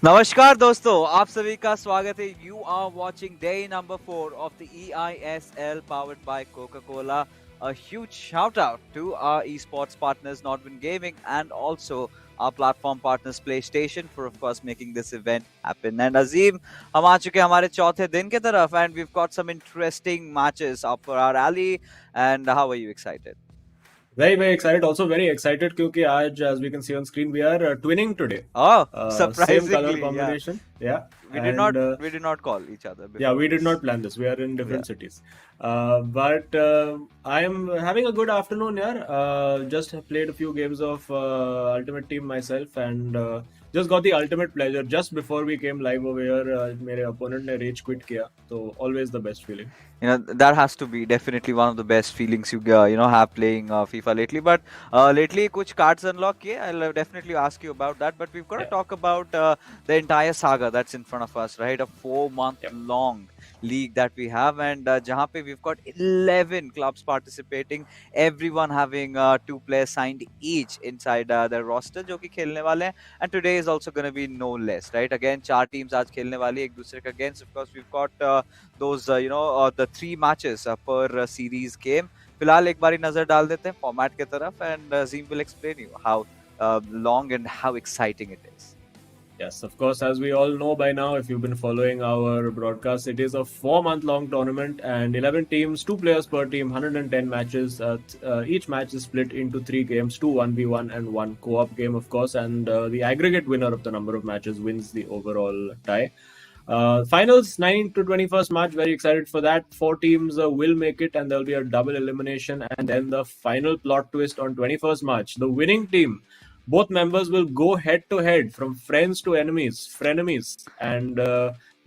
नमस्कार दोस्तों, आप सभी का स्वागत है। You are watching day number 4 of the eISL powered by Coca-Cola. A huge shout out to our esports partners Nordwind Gaming and also our platform partners PlayStation for of course making this event happen. And Azim, हम आ चुके हैं हमारे चौथे दिन की तरफ and we've got some interesting matches up for our alley. And how are you excited? Very excited. Also very excited क्योंकि आज, as we can see on screen, we are twinning today. Oh, Same surprisingly, color yeah. combination. Yeah. We did not call each other before. Yeah, we did this. not plan this. We are in different cities. But I am having a good afternoon here. Just played a few games of Ultimate Team myself and just got the ultimate pleasure. Just before we came live over here, मेरे opponent ने rage quit किया. So always the best feeling. You know, that has to be definitely one of the best feelings you have playing FIFA lately. But lately kuch cards unlock kiye. I'll definitely ask you about that. But we've got to talk about the entire saga that's in front of us, right? A 4-month long league that we have, and jahan pe we've got 11 clubs participating, everyone having 2 players signed each inside their roster jo ki khelne wale hain. And today is also going to be no less, right? Again 4 teams aaj khelne wali ek dusre ke against. Of course we've got those the 3 matches per series game. फिलहाल एक बारी नजर डाल देते हैं format की तरफ and Azim will explain you how long and how exciting it is. Yes, of course, as we all know by now, if you've been following our broadcast, it is a 4-month-long tournament and 11 teams, 2 players per team, 110 matches. Each match is split into 3 games, 2 1v1 and 1 co-op game, of course, and the aggregate winner of the number of matches wins the overall tie. Finals 9 to 21st March, very excited for that. 4 teams will make it and there'll be a double elimination, and then the final plot twist on 21st March. The winning team, both members will go head to head from friends to frenemies, and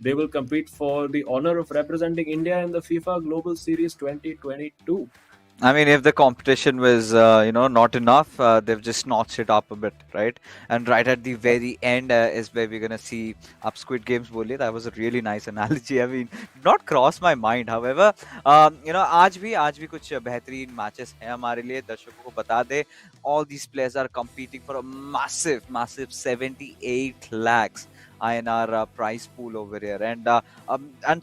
they will compete for the honor of representing India in the FIFA Global Series 2022. I mean, if the competition was, not enough, they've just notched it up a bit, right? And right at the very end is where we're going to see up Squid Games bole. That was a really nice analogy. I mean, not crossed my mind. However, आज भी कुछ बेहतरीन matches हैं हमारे लिए. दर्शकों को बता दे, all these players are competing for a massive 78 lakhs INR prize pool over here. And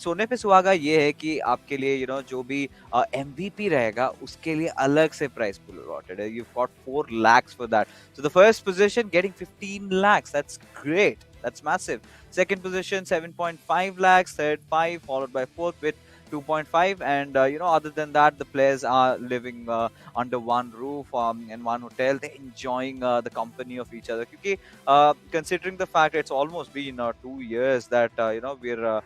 सोने पे सुहागा ये है कि आपके लिए जो भी MVP रहेगा उसके लिए अलग से prize pool allotted है. You've got 4 lakhs for that. So the first position getting 15 lakhs. That's great. That's massive. Second position 7.5 lakhs. Third 5, followed by fourth with 2.5, and other than that the players are living under one roof in one hotel. They're enjoying the company of each other because considering the fact it's almost been 2 years that we're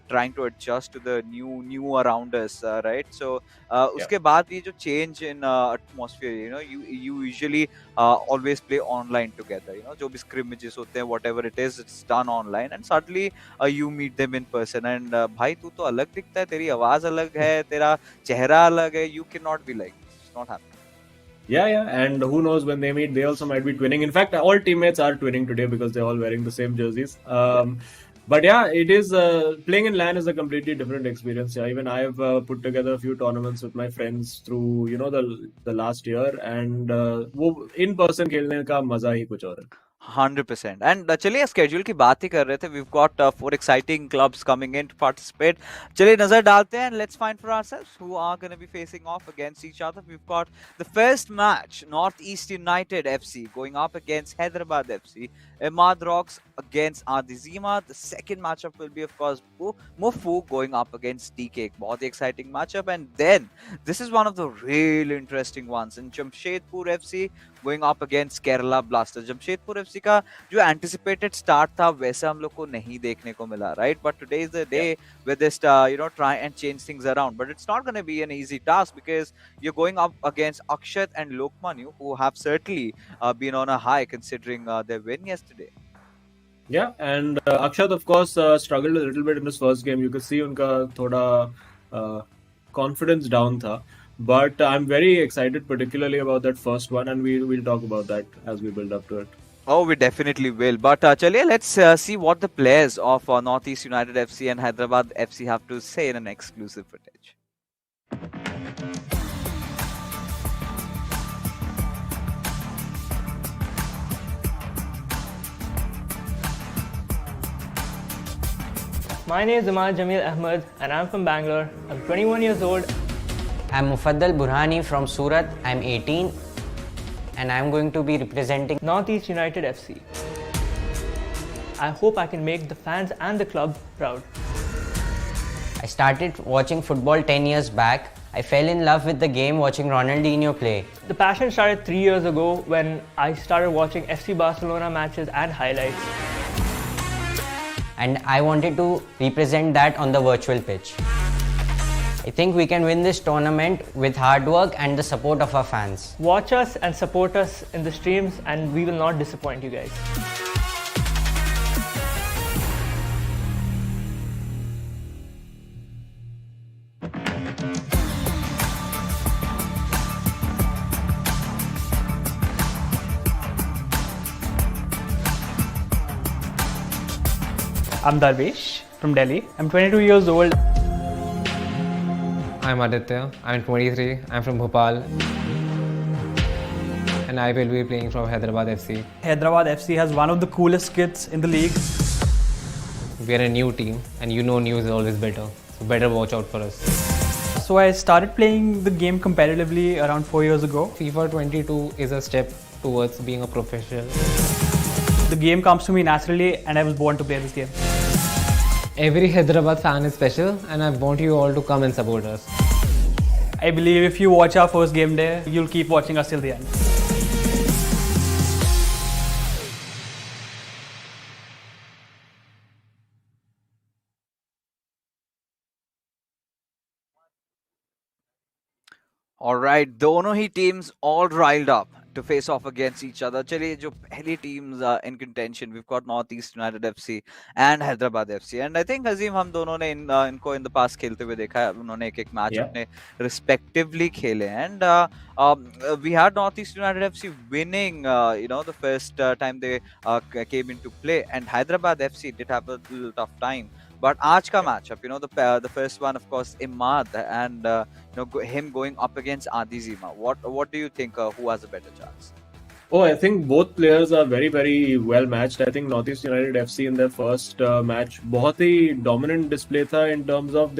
trying to adjust to the new around us, right? So uske baad ye jo change in atmosphere, you usually always play online together, jo bhi scrimmages hote hain, whatever it is, it's done online, and suddenly you meet them in person, and bhai tu to alag dikhta hai, teri आवाज अलग है, तेरा चेहरा अलग है. You cannot be like this. It's not happening. Yeah, and who knows, when they meet, they also might be twinning. In fact, all teammates are twinning today because they're all wearing the same jerseys. But yeah, it is playing in LAN is a completely different experience. Yeah, even I've put together a few tournaments with my friends through the last year, and वो in person खेलने का मजा ही कुछ और है. 100%. And चलिए schedule की बात ही कर रहे थे. We've got 4 exciting clubs coming in to participate. चलिए नजर डालते हैं and let's find for ourselves who are going to be facing off against each other. We've got the first match, Northeast United FC going up against Hyderabad FC. Ahmad Rocks against Adizima. The second matchup will be of course Mufu going up against DK. बहुत ही exciting matchup. And then this is one of the really interesting ones in Jamshedpur FC going up against Kerala Blasters. Jamshedpur FC का जो anticipated start था वैसा हम लोग को नहीं देखने को मिला, right? But today is the day where they try and change things around. But it's not going to be an easy task because you're going up against Akshat and Lokmanu, who have certainly been on a high considering their win yesterday. Yeah, and Akshat of course struggled a little bit in his first game. You could see उनका थोड़ा confidence down था. But I'm very excited, particularly about that first one, and we'll talk about that as we build up to it. Oh, we definitely will. But chaliye, let's see what the players of Northeast United FC and Hyderabad FC have to say in an exclusive footage. My name is Imad Jamil Ahmed and I'm from Bangalore. I'm 21 years old. I'm Mufaddal Burhani from Surat. I'm 18 and I'm going to be representing Northeast United FC. I hope I can make the fans and the club proud. I started watching football 10 years back. I fell in love with the game watching Ronaldinho play. The passion started 3 years ago when I started watching FC Barcelona matches and highlights. And I wanted to represent that on the virtual pitch. I think we can win this tournament with hard work and the support of our fans. Watch us and support us in the streams and we will not disappoint you guys. I'm Darvesh from Delhi. I'm 22 years old. I'm Aditya. I'm 23. I'm from Bhopal. And I will be playing from Hyderabad FC. Hyderabad FC has one of the coolest kits in the league. We are a new team, and you know news is always better. So better watch out for us. So I started playing the game competitively around 4 years ago. FIFA 22 is a step towards being a professional. The game comes to me naturally and I was born to play this game. Every Hyderabad fan is special, and I want you all to come and support us. I believe if you watch our first game day, you'll keep watching us till the end. All right, दोनों ही teams all riled up to face off against each other. चलिए जो पहली teams in contention, we've got Northeast United FC and Hyderabad FC. And I think Azim हम दोनों ने इनको in the past खेलते हुए देखा है. उन्होंने एक match अपने respectively खेले. And we had Northeast United FC winning, the first time they came into play. And Hyderabad FC did have a little tough time. But आज का matchup, the first one, of course, Imad and him going up against Adi Zima. What do you think? Who has a better chance? Oh, I think both players are very, very well matched. I think Northeast United FC in their first match, बहुत ही dominant display था in terms of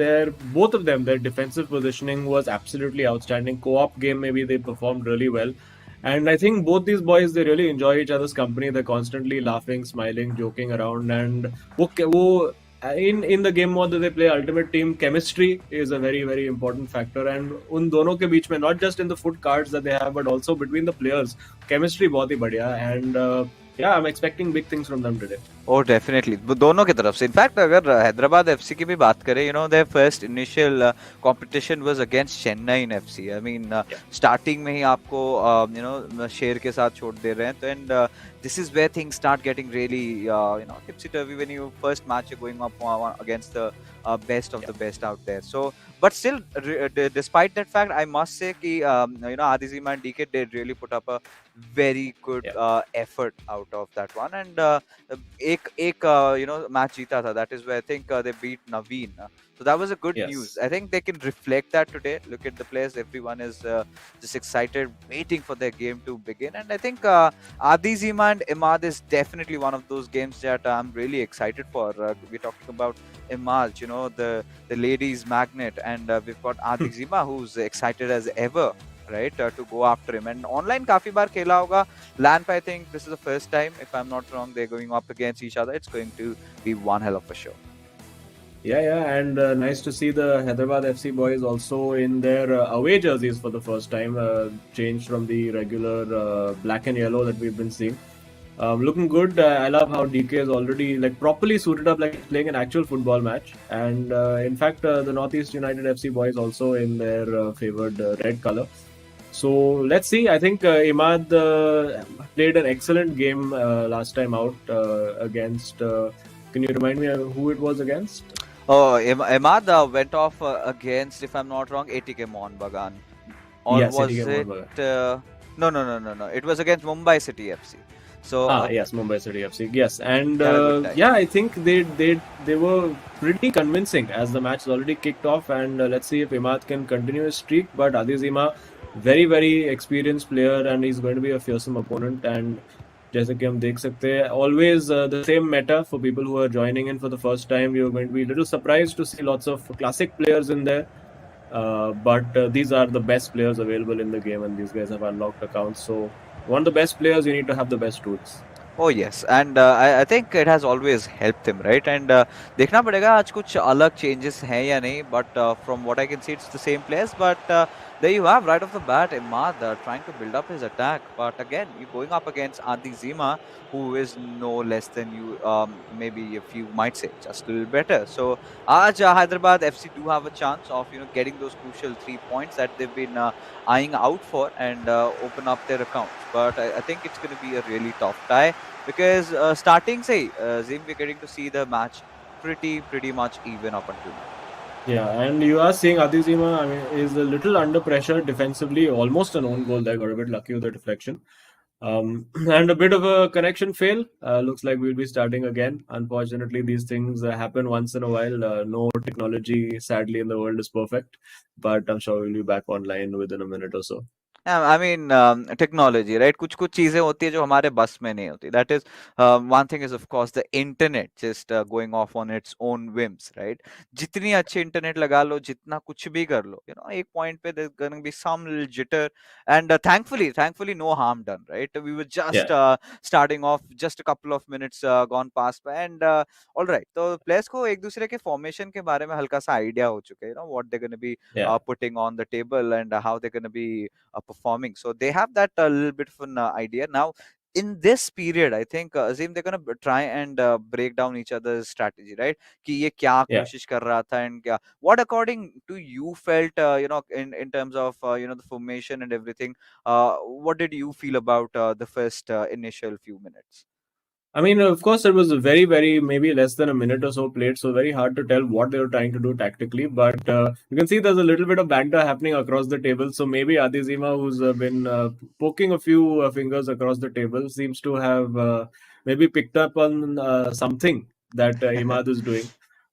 both of them, their defensive positioning was absolutely outstanding. Co-op game, maybe they performed really well. And I think both these boys, they really enjoy each other's company. They're constantly laughing, smiling, joking around. And in the game mode that they play, Ultimate Team, chemistry is a very, very important factor. And उन दोनों के बीच में, not just in the foot cards that they have, but also between the players, chemistry बहुत ही बढ़िया. And I'm expecting big things from them today. Oh, definitely. दोनों की तरफ से. In fact, अगर हैदराबाद FC की भी बात करें, their first initial competition was against Chennai FC. I mean, starting में ही आपको, शेर के साथ छोड़ दे रहे हैं. तो and this is where things start getting really, tipsy-turvy when you first match you're going up against the best of the best out there. So, but still, despite that fact, I must say that, Adi Zima and DK did really put up a very good effort out of that one. And एक match जीता था. That is where I think they beat Naveen. So that was a good news. I think they can reflect that today. Look at the players. Everyone is just excited, waiting for their game to begin. And I think Adi Zima and Imad is definitely one of those games that I'm really excited for. We're talking about Imad, the ladies magnet, and we've got Adi Zima, who's excited as ever, right, to go after him. And online काफी बार खेला होगा. LAN पे I think this is the first time, if I'm not wrong, they're going up against each other. It's going to be one hell of a show. Yeah, and nice to see the Hyderabad FC boys also in their away jerseys for the first time, changed from the regular black and yellow that we've been seeing. Looking good. I love how DK is already properly suited up, like playing an actual football match. And in fact, the Northeast United FC boys also in their favored red color. So let's see. I think Imad played an excellent game last time out against. Can you remind me who it was against? Oh, Imad went off against, if I'm not wrong, ATK Mohun Bagan. Or yes, was ATK it? No. It was against Mumbai City FC. So yes, Mumbai City FC. Yes, and I think they were pretty convincing as the match is already kicked off. And let's see if Imad can continue his streak. But Adi Zima, very, very experienced player, and he's going to be a fearsome opponent. And जैसे कि हम देख सकते हैं, always the same meta for people who are joining in for the first time. You're going to be a little surprised to see lots of classic players in there. But these are the best players available in the game, and these guys have unlocked accounts. So, want the best players, you need to have the best tools. Oh yes, and I think it has always helped him, right? And देखना पड़ेगा आज कुछ अलग changes हैं या नहीं, but from what I can see, it's the same players. But there you have right off the bat, Imad trying to build up his attack. But again, you're going up against Adi Zima, who is no less than you, maybe if you might say, just a little better. So आज Hyderabad FC do have a chance of getting those crucial 3 points that they've been eyeing out for and open up their accounts. But I think it's going to be a really tough tie because starting Zim, we're getting to see the match pretty much even up until now. Yeah, and you are seeing Adizima, I mean, is a little under pressure defensively, almost an own goal there, got a bit lucky with the deflection. And a bit of a connection fail. Looks like we'll be starting again. Unfortunately, these things happen once in a while. No technology, sadly, in the world is perfect. But I'm sure we'll be back online within a minute or so. I mean, technology, right? कुछ चीजें होती है जो हमारे बस में नहीं होती. That is, one thing is of course the internet just going off on its own whims, right? जितनी अच्छी internet लगा लो, जितना कुछ भी कर लो, एक point पे there's gonna be some little jitter, and thankfully no harm done, right? We were just starting off, just a couple of minutes gone past by, and all right. तो players को एक दूसरे के formation के बारे में हल्का सा idea हो चुका है, what they're gonna be putting on the table and how they're gonna be performing. So they have that a little bit of an idea. Now, in this period, I think Azim, they're going to try and break down each other's strategy, right? कि ये क्या कोशिश कर रहा था and क्या. What according to you felt, in terms of the formation and everything, what did you feel about the first initial few minutes? I mean, of course, it was a very, maybe less than a minute or so played, so very hard to tell what they were trying to do tactically. But you can see there's a little bit of banter happening across the table. So maybe Adizima, who's been poking a few fingers across the table, seems to have maybe picked up on something that Imad is doing.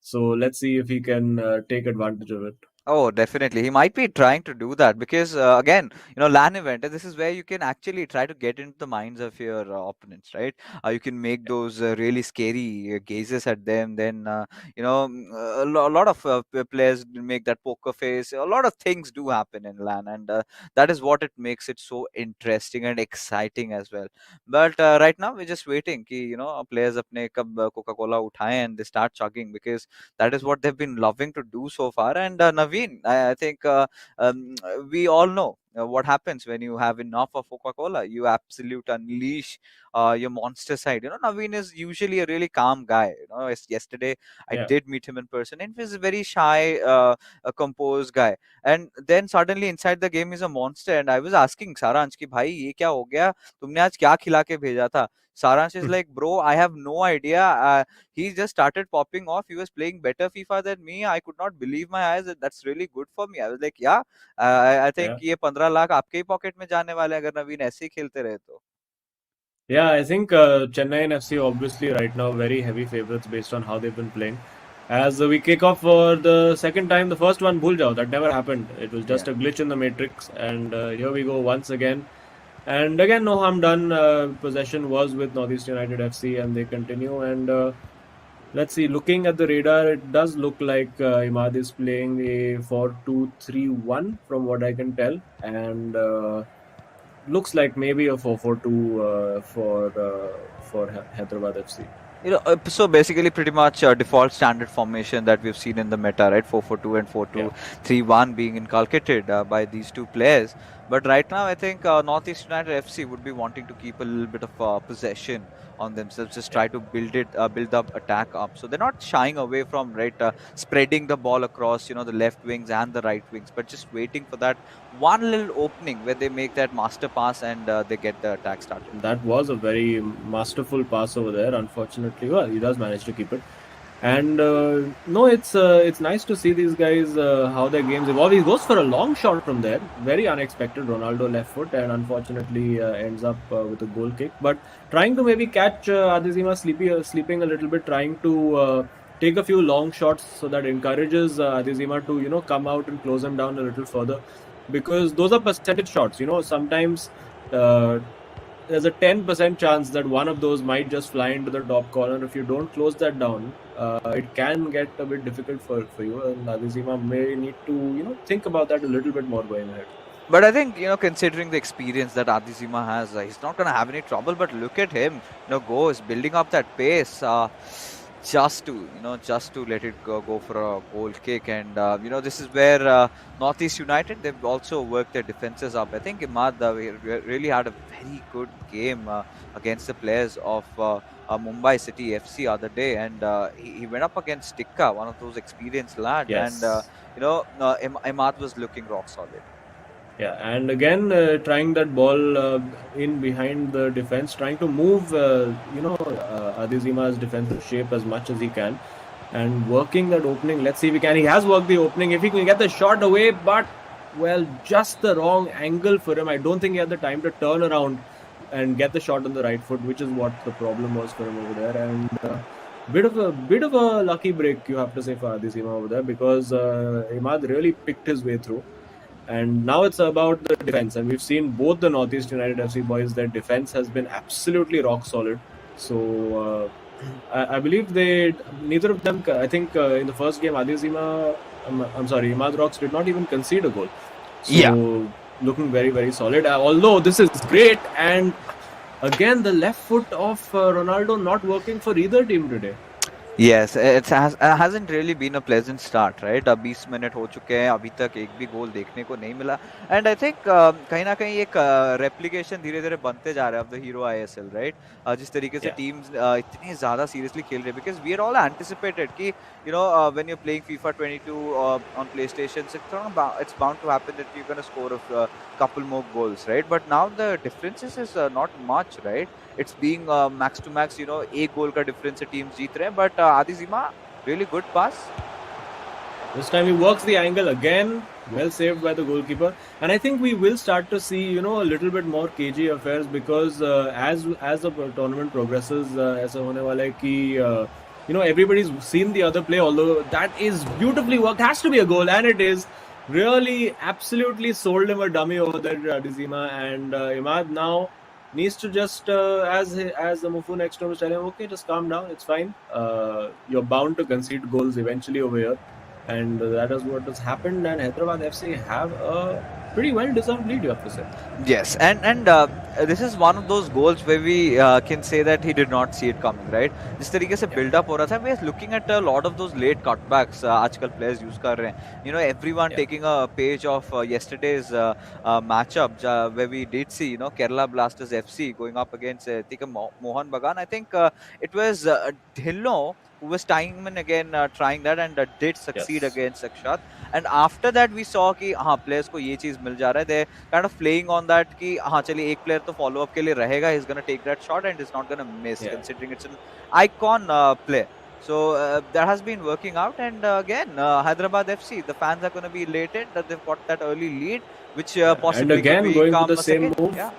So let's see if he can take advantage of it. Oh, definitely. He might be trying to do that because, again, LAN event, this is where you can actually try to get into the minds of your opponents, right? You can make those really scary gazes at them. Then, a lot of players make that poker face. A lot of things do happen in LAN, and that is what it makes it so interesting and exciting as well. But right now, we're just waiting कि, players अपने कब Coca-Cola उठाएं and they start chugging because that is what they've been loving to do so far. And Naveen, I think we all know what happens when you have enough of Coca-Cola. You absolute unleash your monster side. Naveen is usually a really calm guy. Yesterday I did meet him in person, and he's a very shy, a composed guy. And then suddenly inside the game he's a monster. And I was asking Saransh ki bhai ye kya ho gaya? Tumne aaj kya khila ke bheja tha? Saransh is like, bro, I have no idea. He just started popping off. He was playing better FIFA than me. I could not believe my eyes. That's really good for me. I was like, yeah, I think ये 15 लाख आपके ही pocket में जाने वाले अगर नवीन ऐसे ही खेलते रहे तो. Yeah, I think Chennai and FC obviously right now very heavy favorites based on how they've been playing. As we kick off for the second time, the first one, bhul jao, that never happened. It was just a glitch in the matrix, and here we go once again. And again, no harm done. Possession was with Northeast United FC, and they continue. And let's see, looking at the radar, it does look like Imad is playing a 4-2-3-1 from what I can tell. And looks like maybe a 4-4-2 for Hyderabad FC. So basically pretty much default standard formation that we've seen in the meta, right? 4-4-2 and 4-2-3-1 being inculcated by these two players. But right now, I think Northeast United FC would be wanting to keep a little bit of possession on themselves, just try to build up attack up. So they're not shying away from spreading the ball across, the left wings and the right wings, but just waiting for that one little opening where they make that master pass and they get the attack started. That was a very masterful pass over there. Unfortunately, well, he does manage to keep it. And no, it's nice to see these guys how their games evolve. He goes for a long shot from there, very unexpected. Ronaldo left foot, and unfortunately ends up with a goal kick. But trying to maybe catch Adizima sleeping a little bit, trying to take a few long shots so that encourages Adizima to come out and close him down a little further, because those are percentage shots. Sometimes there's a 10% chance that one of those might just fly into the top corner. If you don't close that down, it can get a bit difficult for you, and Adizima may need to think about that a little bit more going ahead. But I think, considering the experience that Adizima has, he's not going to have any trouble. But look at him, he's building up that pace just to let it go for a goal kick. And, this is where Northeast United, they've also worked their defenses up. I think Imad really had a very good game against the players of Mumbai City FC other day. And he went up against Tikka, one of those experienced lads. Yes. And, Imad was looking rock solid. Yeah, and again, trying that ball in behind the defense, trying to move, Adizima's defensive shape as much as he can, and working that opening. Let's see if he can. He has worked the opening. If he can get the shot away, but, just the wrong angle for him. I don't think he had the time to turn around and get the shot on the right foot, which is what the problem was for him over there. And bit of a lucky break, you have to say, for Adizima over there, because Imad really picked his way through. And now it's about the defense, and we've seen both the Northeast United FC boys, their defense has been absolutely rock solid. So I believe neither of them, I think in the first game, Imad Rocks did not even concede a goal. So looking very, very solid. Although this is great, and again, the left foot of Ronaldo not working for either team today. Yes, it hasn't really been a pleasant start, right? 20 minute हो चुके हैं, अभी तक एक भी गोल देखने को नहीं मिला. And I think कहीं ना कहीं एक replication धीरे-धीरे बनते जा रहा है of the hero ISL, right? जिस तरीके से teams इतने ज़्यादा seriously खेल रहे हैं, because we are all anticipated कि when you're playing FIFA 22 on PlayStation, it's bound to happen that you're gonna score a couple more goals, right? But now the differences is not much, right? It's being max to max, एक goal का difference से teams जीत रहे हैं. But Adizima, really good pass. This time he works the angle again, well saved by the goalkeeper. And I think we will start to see, a little bit more cagey affairs, because as the tournament progresses, ऐसा होने वाला है कि everybody's seen the other play, although that is beautifully worked, has to be a goal, and it is. Really, absolutely sold him a dummy over there, Adizima, and Imad now needs to just, as the Mufu next to him is telling him, okay, just calm down, it's fine. You're bound to concede goals eventually over here. And that is what has happened. And Hyderabad FC have a pretty well-deserved lead, you have to say. Yes, and this is one of those goals where we can say that he did not see it coming, right? जिस तरीके से build up हो रहा था, we are looking at a lot of those late cutbacks आजकल players use कर रहे हैं. Everyone taking a page of yesterday's matchup where we did see, Kerala Blasters FC going up against Mohan Bagan. I think it was Dhillon who was time and again trying that, and did succeed against Akshat. And after that we saw कि players को ये चीज मिल जा रहा है. They kind of playing on that कि चलिए एक player तो follow up के लिए रहेगा, he's gonna take that shot and is not gonna miss, considering it's an icon play. So that has been working out. And again, Hyderabad FC, the fans are gonna be elated that they've got that early lead, which possibly and again could going become for the same second. move. Yeah,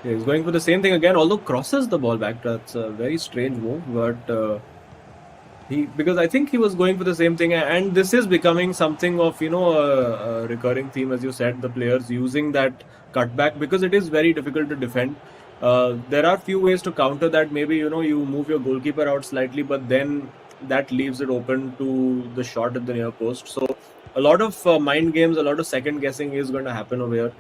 he's going for the same thing again, although crosses the ball back. That's a very strange move, but because I think he was going for the same thing, and this is becoming something of a recurring theme, as you said, the players using that cutback, because it is very difficult to defend. There are few ways to counter that. Maybe you move your goalkeeper out slightly, but then that leaves it open to the shot at the near post. So a lot of mind games, a lot of second guessing is going to happen over here.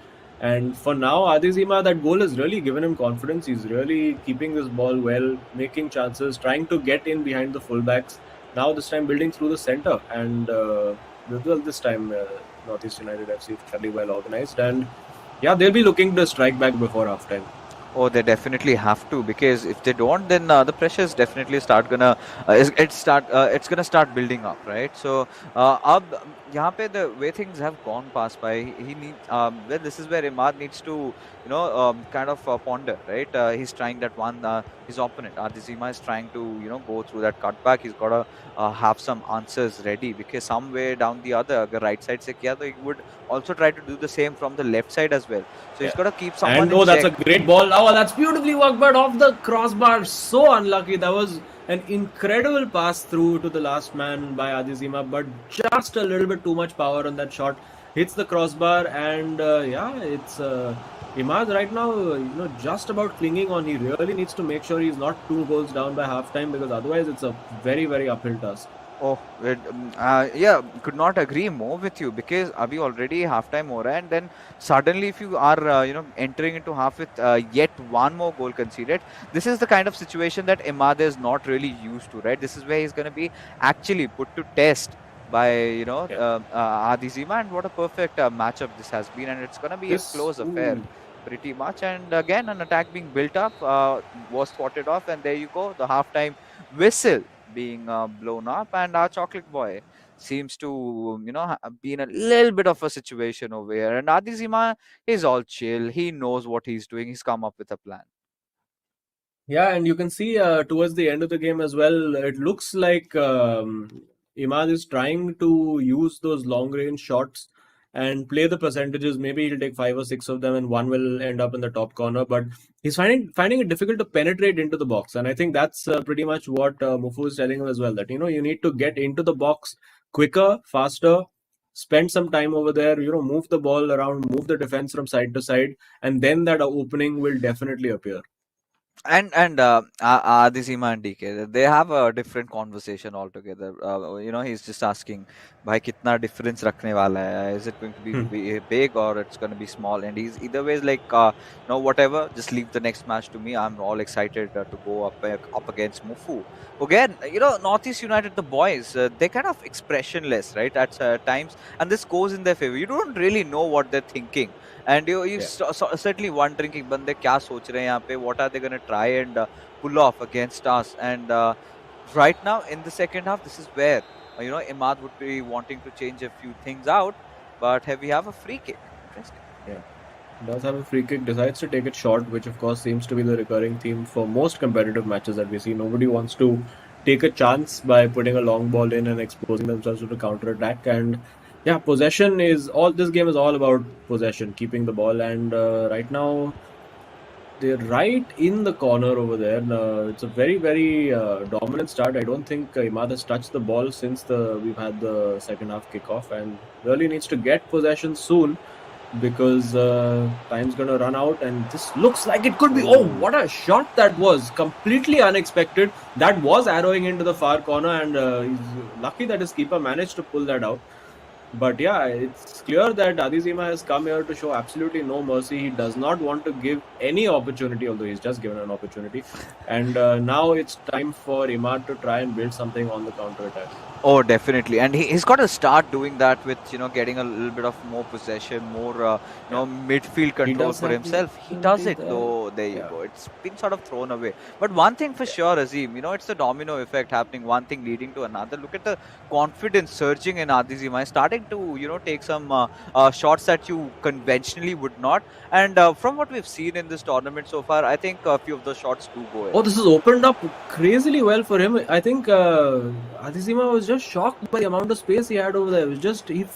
And for now, Adizima, that goal has really given him confidence. He's really keeping this ball well, making chances, trying to get in behind the fullbacks. Now this time building through the centre, and this time Northeast United FC is fairly well organised, and they'll be looking to strike back before half time. Oh, they definitely have to, because if they don't, then the pressures definitely it's gonna start building up, right? So अब यहाँ पे the way things have gone past by, he needs this is where Imad needs to kind of ponder, right? He's trying that one, his opponent Adizima is trying to go through that cutback. He's got to have some answers ready, because some way down the other, अगर right side से किया तो he would also try to do the same from the left side as well. So he's got to keep someone and that's a great ball. Oh, that's beautifully worked, but off the crossbar, so unlucky. That was an incredible pass through to the last man by Adizima, but just a little bit too much power on that shot. hits the crossbar, and it's Imad right now, just about clinging on. He really needs to make sure he's not 2 goals down by halftime, because otherwise it's a very, very uphill task. Oh, yeah, could not agree more with you, because abhi already halftime ho raha hai, and then suddenly if you are entering into half with yet one more goal conceded, this is the kind of situation that Imad is not really used to, right? This is where he's going to be actually put to test by Adizima, and what a perfect matchup this has been, and it's going to be a close affair pretty much. And again, an attack being built up was spotted off, and there you go, the halftime whistle being blown up, and our chocolate boy seems to be in a little bit of a situation over here, and Adizima is all chill. He knows what he's doing. He's come up with a plan. Yeah, and you can see towards the end of the game as well, it looks like Imad is trying to use those long range shots and play the percentages. Maybe he'll take 5 or 6 of them, and one will end up in the top corner. But he's finding it difficult to penetrate into the box, and I think that's pretty much what Mufu is telling him as well. That you need to get into the box quicker, faster. Spend some time over there. Move the ball around, move the defense from side to side, and then that opening will definitely appear. And Adizima and DK, they have a different conversation altogether. He's just asking, "Bhai, kitna difference rakhne wala hai? Is it going to be big or it's going to be small?" And he's either ways like, whatever. Just leave the next match to me. I'm all excited to go up against Mufu again. Northeast United, the boys, they're kind of expressionless, right? At times, and this goes in their favor. You don't really know what they're thinking. And you certainly wondering कि बंदे क्या सोच रहे हैं यहाँ पे, what are they going to try and pull off against us. And right now in the second half, this is where Imad would be wanting to change a few things out, but we have a free kick. Interesting. Yeah, does have a free kick, decides to take it short, which of course seems to be the recurring theme for most competitive matches that we see. Nobody wants to take a chance by putting a long ball in and exposing themselves to the counter attack. And yeah, possession is all. This game is all about possession, keeping the ball, and right now they're right in the corner over there. It's a very, very dominant start. I don't think Imad has touched the ball since we've had the second half kickoff, and really needs to get possession soon, because time's gonna run out. And this looks like it could be. Oh, what a shot that was! Completely unexpected. That was arrowing into the far corner, and he's lucky that his keeper managed to pull that out. But yeah, it's clear that Adizima has come here to show absolutely no mercy. He does not want to give any opportunity, although he's just given an opportunity. And now it's time for Imad to try and build something on the counter attack. Oh, definitely, and he's got to start doing that with getting a little bit of more possession, more midfield control for himself. He does it though. There you go. It's been sort of thrown away. But one thing for sure, Azim, it's the domino effect happening. One thing leading to another. Look at the confidence surging in Adizima. He's starting to take some shots that you conventionally would not. And from what we've seen in this tournament so far, I think a few of the shots do go in. Oh, this has opened up crazily well for him. I think Adizima was just shocked by the amount of space he had over there. He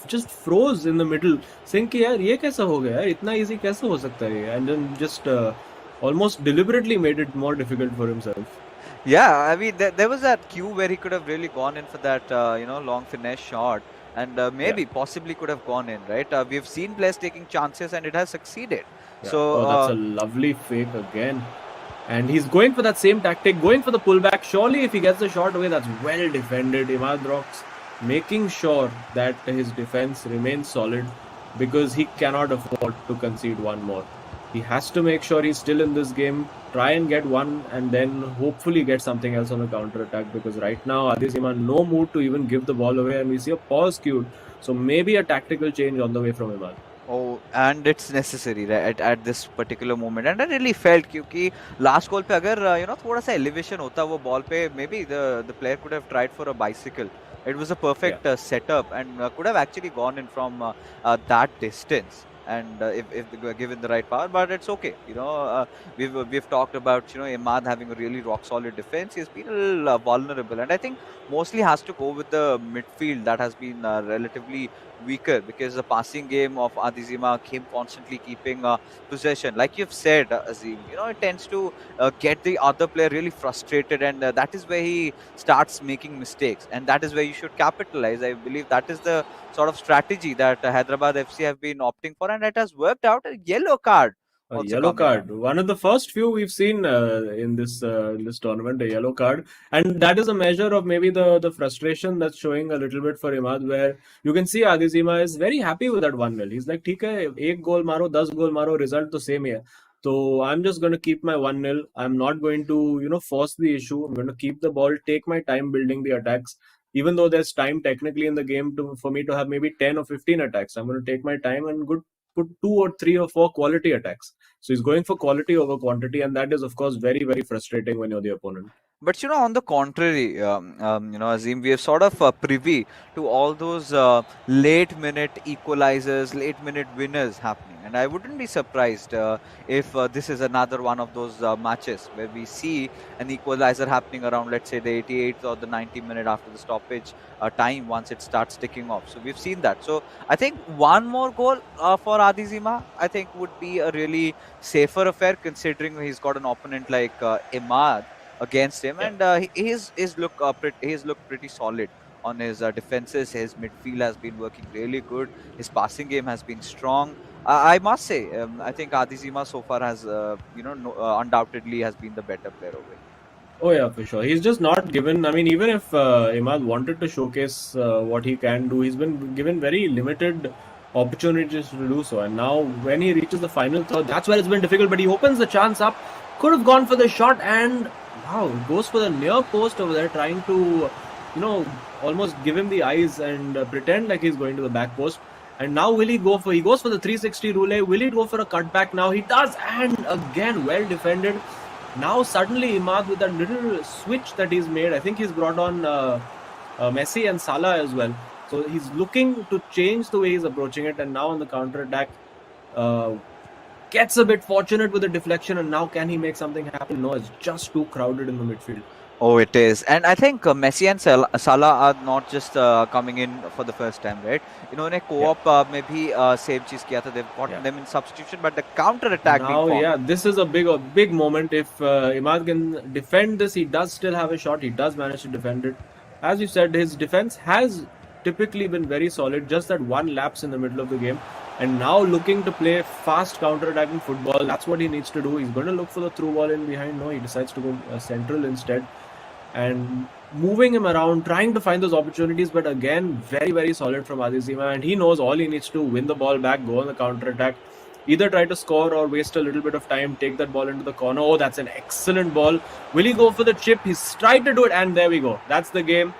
just froze in the middle, saying कि यार ये कैसा हो गया यार, इतना easy कैसे हो सकता है ये? And then just almost deliberately made it more difficult for himself. Yeah, I mean there was that cue where he could have really gone in for that long finesse shot, and maybe possibly could have gone in, right? We've seen players taking chances and it has succeeded. Yeah. So that's a lovely fake again. And he's going for that same tactic, going for the pullback. Surely if he gets the shot away, that's well defended. Imad Rocks making sure that his defense remains solid, because he cannot afford to concede one more. He has to make sure he's still in this game, try and get one, and then hopefully get something else on the counter attack, because right now Adizima no mood to even give the ball away, and we see a pause queued. So maybe a tactical change on the way from Imad. Oh, and it's necessary, right, at this particular moment. And I really felt क्योंकि last goal पे अगर थोड़ा सा elevation होता वो ball पे, maybe the player could have tried for a bicycle. It was a perfect setup, and could have actually gone in from that distance. And if they were given the right power, but it's okay. We've talked about Imad having a really rock solid defense. He's been a little vulnerable, and I think mostly has to go with the midfield that has been relatively weaker, because the passing game of Adizima came constantly keeping possession. Like you've said, Azim, it tends to get the other player really frustrated, and that is where he starts making mistakes, and that is where you should capitalize. I believe that is the sort of strategy that Hyderabad FC have been opting for, and it has worked out. A yellow card A also yellow coming card. up. One of the first few we've seen in this tournament, a yellow card, and that is a measure of maybe the frustration that's showing a little bit for Imad, where you can see Adizima is very happy with that 1-0. He's like, "ठीक है, एक goal मारो, 10 goal मारो, result तो same ही है. So I'm just going to keep my 1-0. I'm not going to force the issue. I'm going to keep the ball, take my time building the attacks." Even though there's time technically in the game for me to have maybe 10 or 15 attacks, I'm going to take my time and put 2 or 3 or 4 quality attacks. So he's going for quality over quantity, and that is, of course, very, very frustrating when you're the opponent. But on the contrary, Azim, we are sort of privy to all those late-minute equalizers, late-minute winners happening, and I wouldn't be surprised if this is another one of those matches where we see an equalizer happening around, let's say, the 88th or the 90th minute after the stoppage time once it starts ticking off. So we've seen that. So I think one more goal for Adizima, I think, would be a really safer affair, considering he's got an opponent like Imad against him, and he's looked pretty solid on his defenses. His midfield has been working really good. His passing game has been strong. I must say, I think Adizima so far has, undoubtedly has been the better player over here. Oh yeah, for sure. He's just not given. I mean, even if Imad wanted to showcase what he can do, he's been given very limited opportunities to do so. And now, when he reaches the final third, that's where it's been difficult. But he opens the chance up. Could have gone for the shot, and wow, goes for the near post over there, trying to, almost give him the eyes and pretend like he's going to the back post. And now he goes for the 360 roulette. Will he go for a cutback now? He does, and again, well defended. Now suddenly Imad, with that little switch that he's made, I think he's brought on Messi and Salah as well. So he's looking to change the way he's approaching it, and now on the counter attack, gets a bit fortunate with the deflection, and now can he make something happen? No, it's just too crowded in the midfield. Oh, it is. And I think Messi and Salah are not just coming in for the first time, right? इन्होंने co-op में भी same चीज किया था. They've gotten them in substitution, but the counter attack now, being formed. this is a big moment. If Imad can defend this, he does still have a shot. He does manage to defend it. As you said, his defense has typically been very solid. Just that one lapse in the middle of the game. And now looking to play fast counter-attacking football. That's what he needs to do. He's going to look for the through ball in behind. No, he decides to go central instead. And moving him around, trying to find those opportunities. But again, very, very solid from Adizima. And he knows all he needs to do: win the ball back, go on the counter-attack. Either try to score or waste a little bit of time, take that ball into the corner. Oh, that's an excellent ball. Will he go for the chip? He's tried to do it, and there we go. That's the game.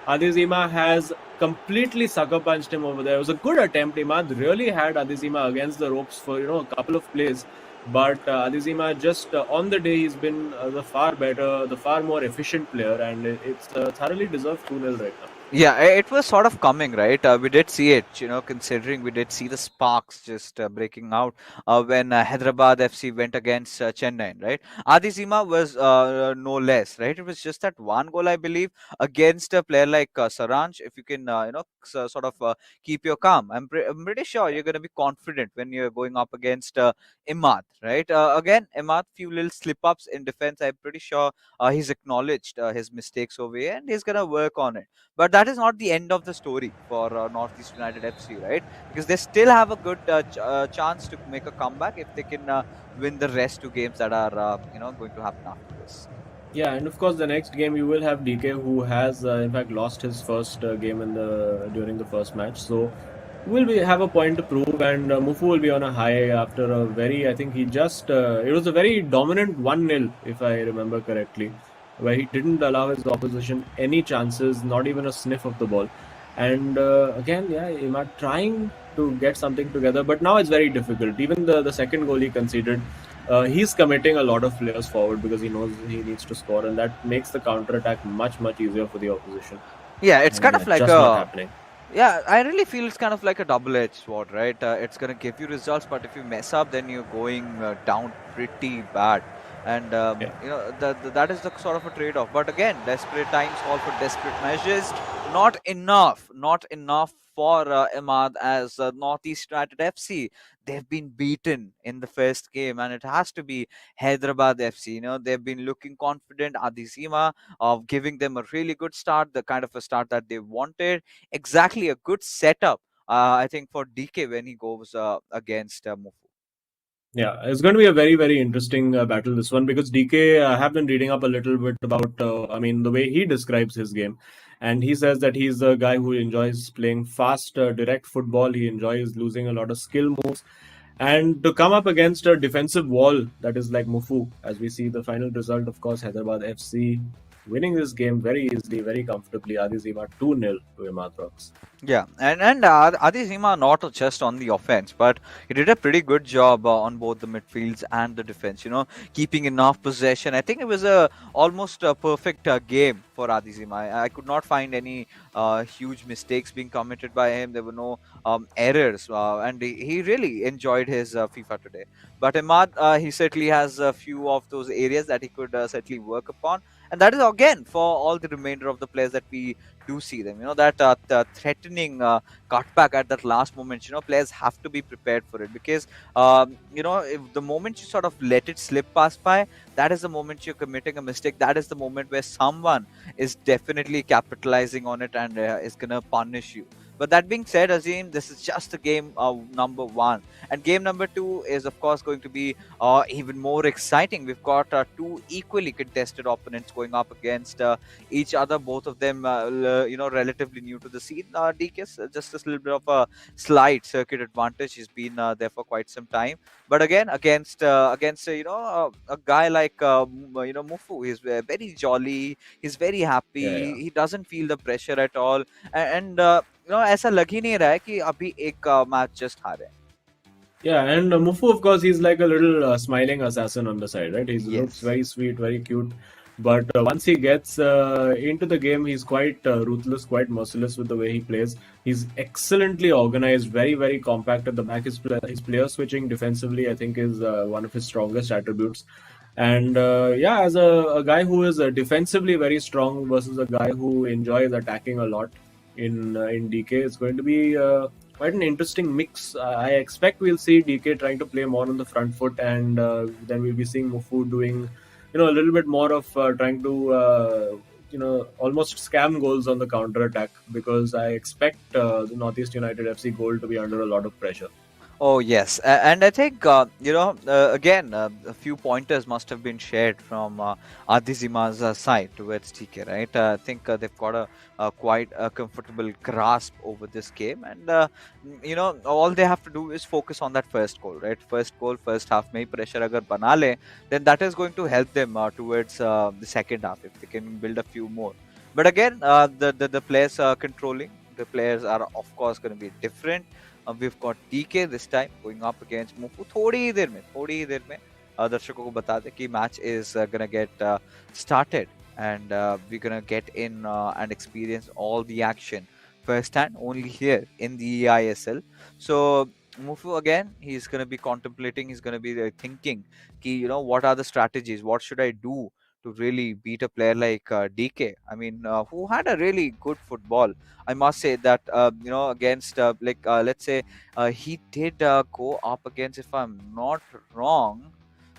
Adizima has completely sucker punched him over there. It was a good attempt. Imad really had Adizima against the ropes for a couple of plays, but Adizima just on the day he's been the far better, the far more efficient player, and it's thoroughly deserved 2-0 right now. Yeah, it was sort of coming, right? We did see it, considering we did see the sparks just breaking out when Hyderabad FC went against Chennai, right? Adizima was no less, right? It was just that one goal, I believe, against a player like Saranj. If you can, sort of keep your calm, I'm pretty sure you're going to be confident when you're going up against Imad, right? Again, Imad, few little slip-ups in defense. I'm pretty sure he's acknowledged his mistakes over here, and he's going to work on it. But that is not the end of the story for Northeast United FC, right? Because they still have a good chance to make a comeback if they can win the rest 2 games that are, going to happen after this. Yeah, and of course, the next game you will have DK, who has in fact lost his first game during the first match. So will have a point to prove, and Mufu will be on a high after a very, I think he just it was a very dominant 1-0, if I remember correctly, where he didn't allow his opposition any chances, not even a sniff of the ball. And again, Imad trying to get something together, but now it's very difficult. Even the second goal he conceded, he's committing a lot of players forward because he knows he needs to score, and that makes the counter-attack much, much easier for the opposition. Yeah, it's kind of like just not happening. Yeah, I really feel it's kind of like a double-edged sword, right? It's going to give you results, but if you mess up, then you're going down pretty bad. And Yeah. that is the sort of a trade-off. But again, desperate times call for desperate measures. Not enough for Imad as Northeast United FC. They've been beaten in the first game, and it has to be Hyderabad FC. They've been looking confident. Adizima of giving them a really good start, the kind of a start that they wanted. Exactly a good setup, I think, for DK when he goes against Mufu. Yeah, it's going to be a very, very interesting battle, this one, because DK, I have been reading up a little bit about, the way he describes his game. And he says that he's a guy who enjoys playing fast, direct football. He enjoys losing a lot of skill moves. And to come up against a defensive wall that is like Mufu, as we see the final result, of course, Hyderabad FC winning this game very easily, very comfortably. Adizima 2-0 to Imad Rocks. Yeah, and Adizima not just on the offense, but he did a pretty good job on both the midfields and the defense. Keeping enough possession. I think it was almost a perfect game for Adizima. I could not find any huge mistakes being committed by him. There were no errors, and he really enjoyed his FIFA today. But Imad, he certainly has a few of those areas that he could certainly work upon, and that is again for all the remainder of the players that we do see them. That threatening cutback at that last moment. Players have to be prepared for it, because if the moment you sort of let it slip past by, that is the moment you're committing a mistake. That is the moment where someone is definitely capitalizing on it and is gonna punish you. But that being said, Azim, this is just the game number 1. And game number 2 is, of course, going to be even more exciting. We've got two equally contested opponents going up against each other. Both of them, relatively new to the scene. DK is just a little bit of a slight circuit advantage. He's been there for quite some time. But again, against a guy like Mufu, he's very jolly. He's very happy. Yeah. He doesn't feel the pressure at all. And ऐसा लग ही नहीं रहा है कि अभी एक match just हारे हैं. Yeah, and Mufu, of course, he's like a little smiling assassin on the side, right? He looks very sweet, very cute. But once he gets into the game, he's quite ruthless, quite merciless with the way he plays. He's excellently organized, very, very compact at the back. His player switching defensively, I think, is one of his strongest attributes. And as a guy who is defensively very strong versus a guy who enjoys attacking a lot in DK, it's going to be quite an interesting mix. I expect we'll see DK trying to play more on the front foot, and then we'll be seeing Mufu doing, a little bit more of trying to, almost scam goals on the counter attack, because I expect the Northeast United FC goal to be under a lot of pressure. Oh, yes. And I think, again, a few pointers must have been shared from Adizima's side towards TK, right? I think they've got a quite a comfortable grasp over this game. And, all they have to do is focus on that first goal, right? First goal, first half, mein pressure agar bana le, then that is going to help them towards the second half, if they can build a few more. But again, the players controlling, the players are, of course, going to be different. We've got DK this time going up against Mufu. थोड़ी ही देर में दर्शकों को बता दें कि match is gonna get started, and we're gonna get in and experience all the action firsthand only here in the eISL. So Mufu, again, he's gonna be contemplating. He's gonna be thinking, what are the strategies? What should I do to really beat a player like DK? I mean, who had a really good football. I must say that, against, let's say, he did go up against, if I'm not wrong,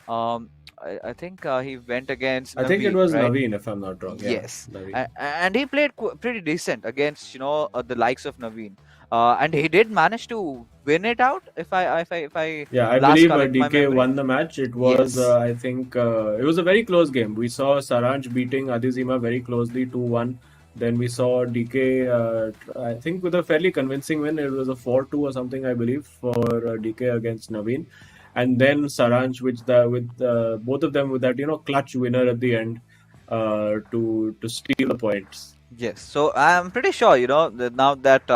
I think he went against Naveen, I think it was right? Naveen, if I'm not wrong. Yes. Naveen. And he played pretty decent against, the likes of Naveen. And he did manage to win it out, if I I last believe correct my DK memory. won the match. It was, Yes. I think, it was a very close game. We saw Saranj beating Adizima very closely, 2-1. Then we saw DK, I think, with a fairly convincing win. It was a 4-2 or something, I believe, for DK against Naveen. And then Saranj, with both of them with that, clutch winner at the end to steal the points. Yes, so I'm pretty sure, that now that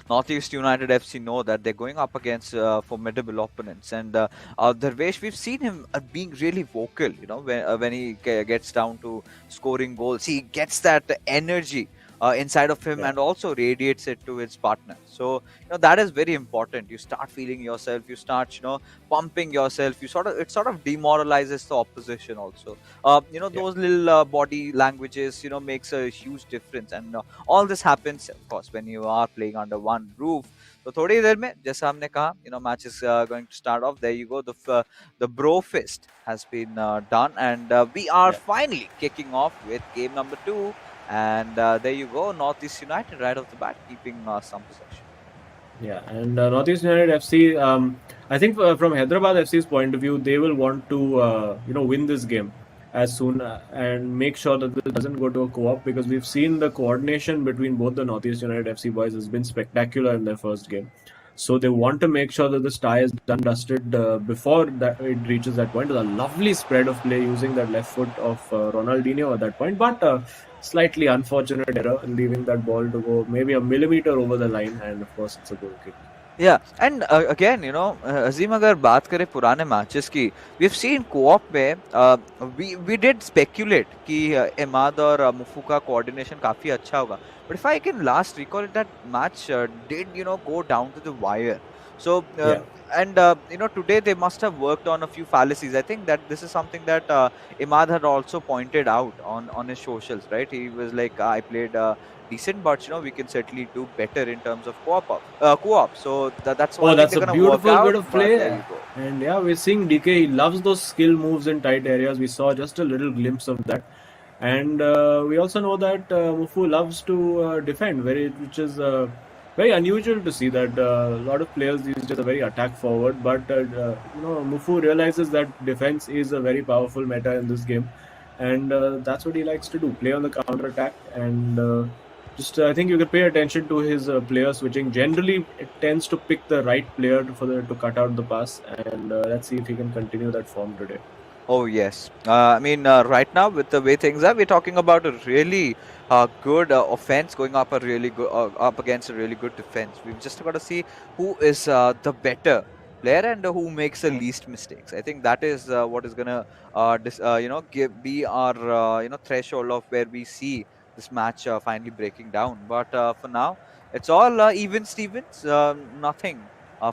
Northeast United FC know that they're going up against formidable opponents, and Darvesh, we've seen him being really vocal, when he gets down to scoring goals. He gets that energy inside of him and also radiates it to his partner. So that is very important. You start feeling yourself, you start pumping yourself, it sort of demoralizes the opposition also. Those little body languages makes a huge difference, and all this happens of course when you are playing under one roof. तो थोड़ी देर में जैसा हमने कहा match is going to start off. There you go, the bro fist has been done, and we are finally kicking off with game number 2. And there you go, Northeast United right off the bat keeping some possession. Yeah, and Northeast United FC, I think from Hyderabad FC's point of view, they will want to win this game as soon and make sure that this doesn't go to a co-op, because we've seen the coordination between both the Northeast United FC boys has been spectacular in their first game. So they want to make sure that this tie is done dusted before that it reaches that point. There's a lovely spread of play using that left foot of Ronaldinho at that point, but slightly unfortunate error leaving that ball to go maybe a millimeter over the line, and of course it's a goal kick. Yeah, and again, Azim, अगर बात करें पुराने matches की, we've seen co-op में we did speculate कि Imad और Mufu का coordination काफी अच्छा होगा. But if I can last recall it, that match did go down to the wire. So and today they must have worked on a few fallacies. I think that this is something that Imad had also pointed out on his socials, right? He was like, I played decent, but we can certainly do better in terms of co-op. So that's one that's thing a they're gonna beautiful work bit out, of play. there you go. And we're seeing DK, he loves those skill moves in tight areas. We saw just a little glimpse of that. And we also know that Mufu loves to defend, which is very unusual to see that a lot of players these days are very attack forward, but Mufu realizes that defense is a very powerful meta in this game, and that's what he likes to do, play on the counter attack. And I think you can pay attention to his player switching. Generally it tends to pick the right player to cut out the pass, and let's see if he can continue that form today. Oh yes, right now with the way things are, we're talking about a really good offense going up up against a really good defense. We've just got to see who is the better player and who makes the least mistakes. I think that is what is gonna be our threshold of where we see this match finally breaking down. But for now, it's all even Stevens. Nothing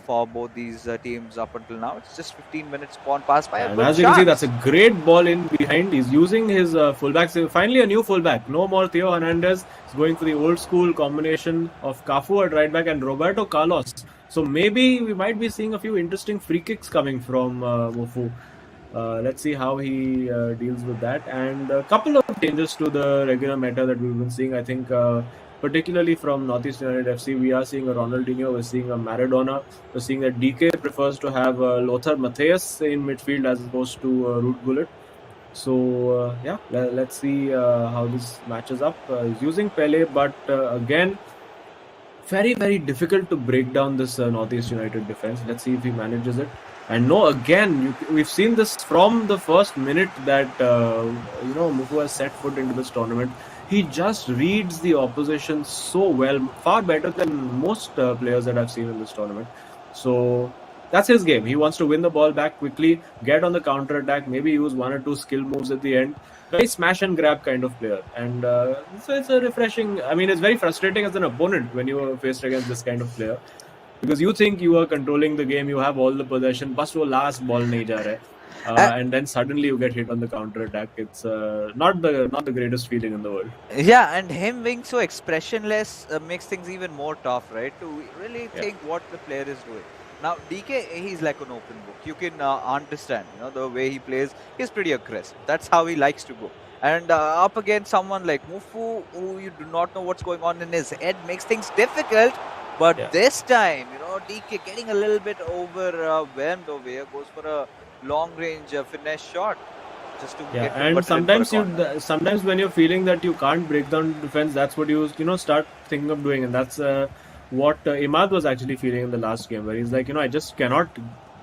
for both these teams up until now. It's just 15 minutes passed by. And as you can see, that's a great ball in behind. He's using his fullbacks. Finally, a new fullback. No more Theo Hernandez. He's going for the old school combination of Cafu at right back and Roberto Carlos. So maybe we might be seeing a few interesting free kicks coming from Mufu. Let's see how he deals with that. And a couple of changes to the regular meta that we've been seeing. I think particularly from Northeast United FC, we are seeing a Ronaldinho, we're seeing a Maradona, we're seeing that DK prefers to have Lothar Matthäus in midfield as opposed to Ruud Gullit. So let's see how this matches up. He's using Pele, but again, very, very difficult to break down this Northeast United defense. Let's see if he manages it. And we've seen this from the first minute that Mufu has set foot into this tournament. He just reads the opposition so well, far better than most players that I've seen in this tournament. So that's his game. He wants to win the ball back quickly, get on the counter attack, maybe use one or two skill moves at the end. Very smash and grab kind of player. And so it's a refreshing, it's very frustrating as an opponent when you are faced against this kind of player. Because you think you are controlling the game, you have all the possession, but wo last ball nahi ja raha hai. And then suddenly you get hit on the counter attack. It's not the greatest feeling in the world. Yeah, and him being so expressionless makes things even more tough, right? To really think what the player is doing. Now DK, he's like an open book. You can understand, the way he plays. He's pretty aggressive. That's how he likes to go. And up against someone like Mufu, who you do not know what's going on in his head, makes things difficult. But this time, DK getting a little bit overwhelmed over here, goes for a long-range finesse shot just to get. And sometimes when you're feeling that you can't break down defense, that's what you start thinking of doing, and that's what Imad was actually feeling in the last game, where he's like, I just cannot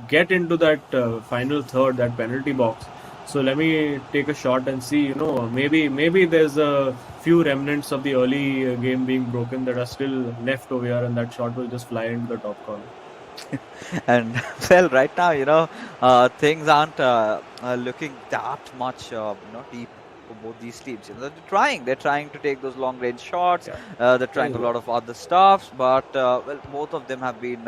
get into that final third, that penalty box. So let me take a shot and see, maybe there's a few remnants of the early game being broken that are still left over here, and that shot will just fly into the top corner. And well, right now, things aren't looking that much, deep for both these teams. They're trying to take those long range shots. Yeah. They're trying a lot of other stuffs, but both of them have been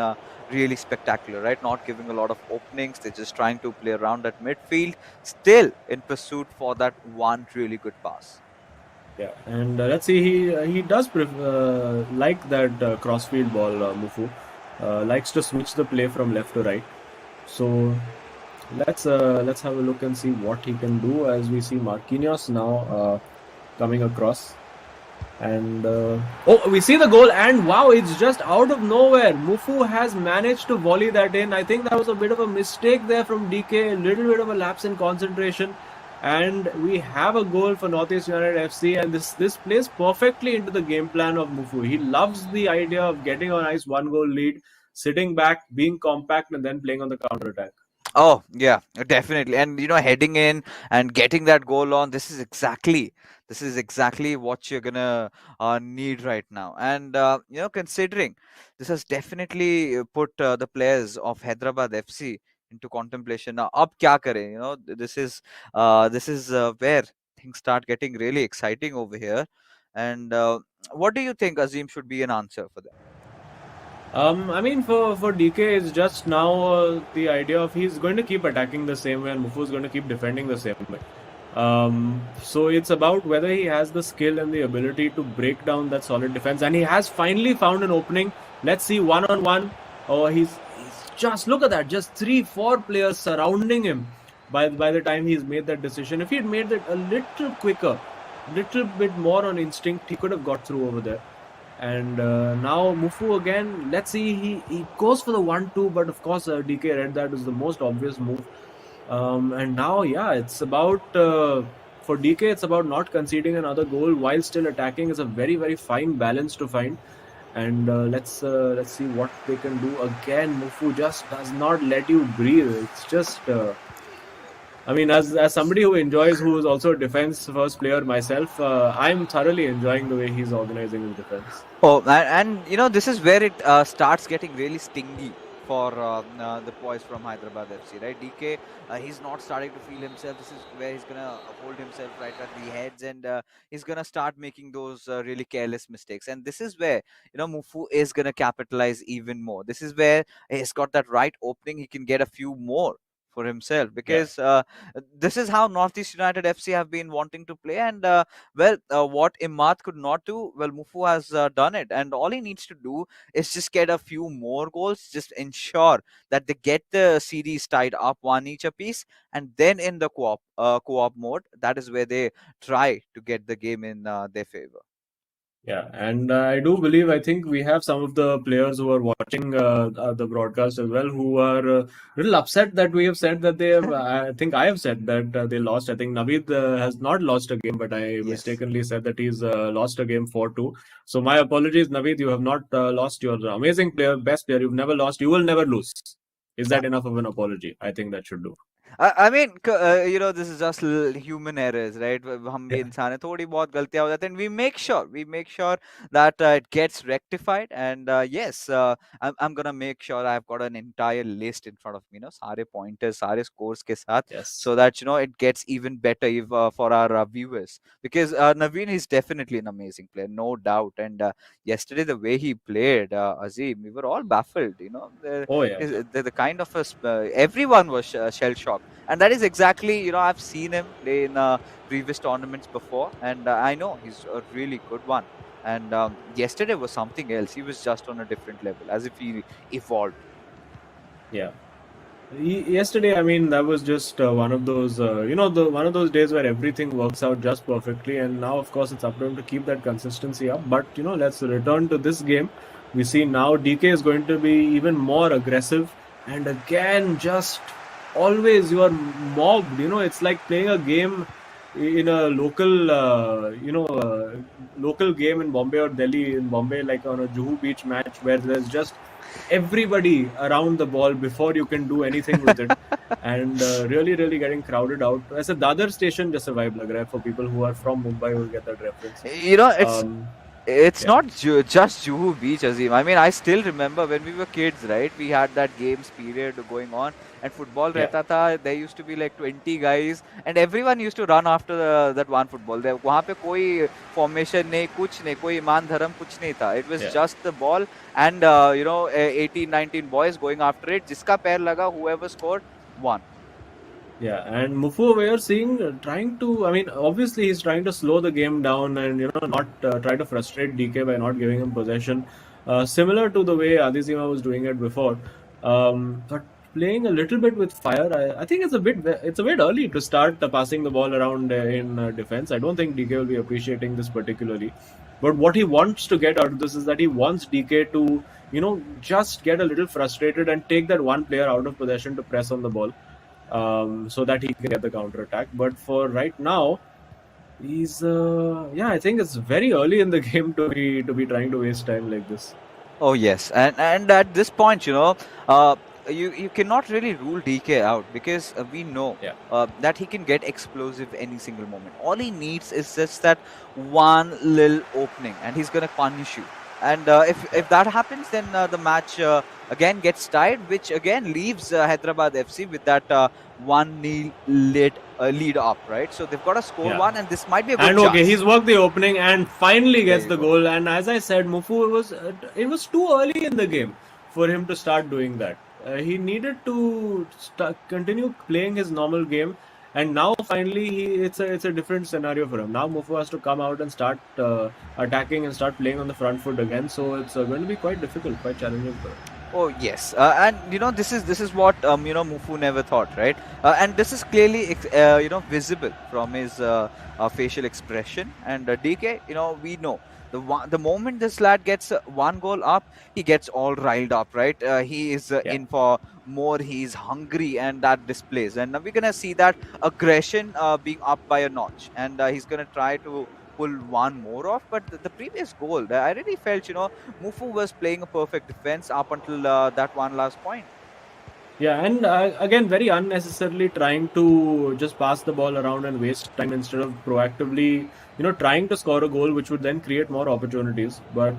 really spectacular, right? Not giving a lot of openings. They're just trying to play around at midfield, still in pursuit for that one really good pass. Yeah, and let's see, he does like that crossfield ball, Mufu. Likes to switch the play from left to right. So let's have a look and see what he can do as we see Marquinhos now coming across. And we see the goal, and wow, it's just out of nowhere. Mufu has managed to volley that in. I think that was a bit of a mistake there from DK, a little bit of a lapse in concentration. And we have a goal for Northeast United FC, and this plays perfectly into the game plan of Mufu. He loves the idea of getting a nice 1-goal lead, sitting back, being compact, and then playing on the counter attack. Oh yeah, definitely. And heading in and getting that goal on, this is exactly what you're gonna need right now. And considering this has definitely put the players of Hyderabad FC into contemplation. Now, ab kya kare? This is where things start getting really exciting over here. And what do you think, Azim, should be an answer for that? I mean, for DK, it's just now the idea of he's going to keep attacking the same way, and Mufu is going to keep defending the same way. So it's about whether he has the skill and the ability to break down that solid defense, and he has finally found an opening. Let's see, 1-on-1. Oh, he's just, look at that, just 3-4 players surrounding him by the time he's made that decision. If he had made that a little quicker, little bit more on instinct, he could have got through over there. And now Mufu again, let's see, he goes for the 1-2, but of course DK read that as the most obvious move. And now, yeah, it's about, for DK, it's about not conceding another goal while still attacking. It's a very, very fine balance to find. And let's see what they can do. Again, Mufu just does not let you breathe. It's just... I mean, as somebody who is also a defense first player myself, I'm thoroughly enjoying the way he's organizing his defense. Oh, and this is where it starts getting really stingy for the boys from Hyderabad FC, right? DK, he's not starting to feel himself. This is where he's gonna hold himself right at the heads, and he's gonna start making those really careless mistakes. And this is where Mufu is gonna capitalize even more. This is where he's got that right opening. He can get a few more for himself, because this is how Northeast United FC have been wanting to play. And what Imad could not do, well, Mufu has done it, and all he needs to do is just get a few more goals, just ensure that they get the series tied up 1 each apiece, and then in the co-op mode, that is where they try to get the game in their favor. Yeah, and I think we have some of the players who are watching the broadcast as well, who are a little upset that we have said that they have, I think I have said that they lost. I think Naveed has not lost a game, but I mistakenly said that he's lost a game 4-2. So my apologies, Naveed, you have not lost. You're an amazing player, best player. You've never lost. You will never lose. Is that enough of an apology? I think that should do. I mean, this is just human errors, right? हम भी इंसान हैं, थोड़ी बहुत गलतियां हो जाती हैं, and we make sure that it gets rectified. And yes, I'm gonna make sure I've got an entire list in front of me, सारे pointers, सारे scores के साथ, so that it gets even better for our viewers, because Naveen is definitely an amazing player, no doubt. And yesterday, the way he played, Azim, we were all baffled. The kind of everyone was shell shocked. And that is exactly, I've seen him play in previous tournaments before, and I know he's a really good one. And yesterday was something else. He was just on a different level, as if he evolved. Yeah. Yesterday, I mean, that was just one of those, one of those days where everything works out just perfectly. And now, of course, it's up to him to keep that consistency up. But, let's return to this game. We see now DK is going to be even more aggressive. And again, just... always you are mobbed. It's like playing a game in a local local game in Bombay or Delhi. In Bombay, like on a Juhu Beach match, where there's just everybody around the ball before you can do anything with it. And really getting crowded out. As a Dadar station just a vibe lag raha hai for people who are from Mumbai, who will get that reference. It's It's Yeah. not just Juhu Beach, Azim. I mean, I still remember when we were kids, right? We had that games period going on, and football Yeah. rehta tha. There used to be like 20 guys, and everyone used to run after that one football. There, वहाँ पे कोई formation नहीं, कुछ नहीं, कोई ईमान धर्म कुछ नहीं था. It was Yeah. just the ball and 18, 19 boys going after it. जिसका पैर लगा, whoever scored, won. Yeah, and Mufu, we are seeing trying to. I mean, obviously he's trying to slow the game down and not try to frustrate DK by not giving him possession, similar to the way Adizima was doing it before. But playing a little bit with fire, I think it's a bit early to start passing the ball around in defense. I don't think DK will be appreciating this particularly. But what he wants to get out of this is that he wants DK to just get a little frustrated and take that one player out of possession to press on the ball. So that he can get the counter attack. But for right now, he's I think it's very early in the game to be trying to waste time like this. Oh yes, and at this point, you cannot really rule DK out because we know that he can get explosive any single moment. All he needs is just that one little opening, and he's gonna punish you. And if that happens, then the match again gets tied, which again leaves Hyderabad FC with that 1-0 lead up, right? So they've got to score one, and this might be a good And chance. okay, he's worked the opening and finally gets the goal. And as I said, Mufu, it was too early in the game for him to start doing that. He needed to continue playing his normal game. And now finally, it's a different scenario for him. Now Mufu has to come out and start attacking and start playing on the front foot again. So it's going to be quite difficult, quite challenging for him. Oh yes, and this is what Mufu never thought, right? And this is clearly visible from his facial expression. And DK, we know the moment this lad gets one goal up, he gets all riled up, right? He is in for more. He's hungry, and that displays. And we're gonna see that aggression being up by a notch, and he's gonna try to pull one more off. But the previous goal, I really felt, Mufu was playing a perfect defense up until that one last point. Yeah, and again, very unnecessarily trying to just pass the ball around and waste time instead of proactively, trying to score a goal, which would then create more opportunities. But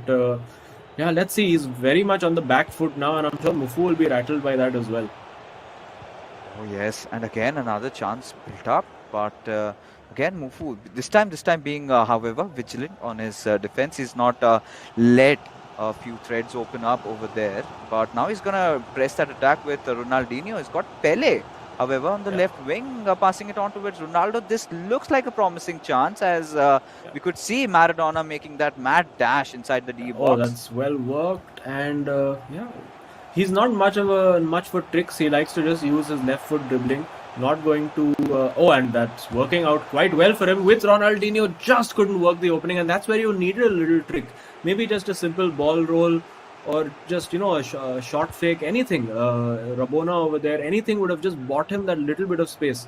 let's see. He's very much on the back foot now, and I'm sure Mufu will be rattled by that as well. Oh yes, and again another chance built up, but again Mufu this time being, however, vigilant on his defense. He's not let a few threads open up over there, but now he's gonna press that attack with Ronaldinho. He's got Pele, however, on the left wing, passing it on towards Ronaldo. This looks like a promising chance, as we could see Maradona making that mad dash inside the D box. Oh, that's well worked, and he's not much for tricks. He likes to just use his left foot dribbling. Not going to and that's working out quite well for him. With Ronaldinho, just couldn't work the opening, and that's where you needed a little trick. Maybe just a simple ball roll, or just a short fake, anything. Rabona over there, anything would have just bought him that little bit of space.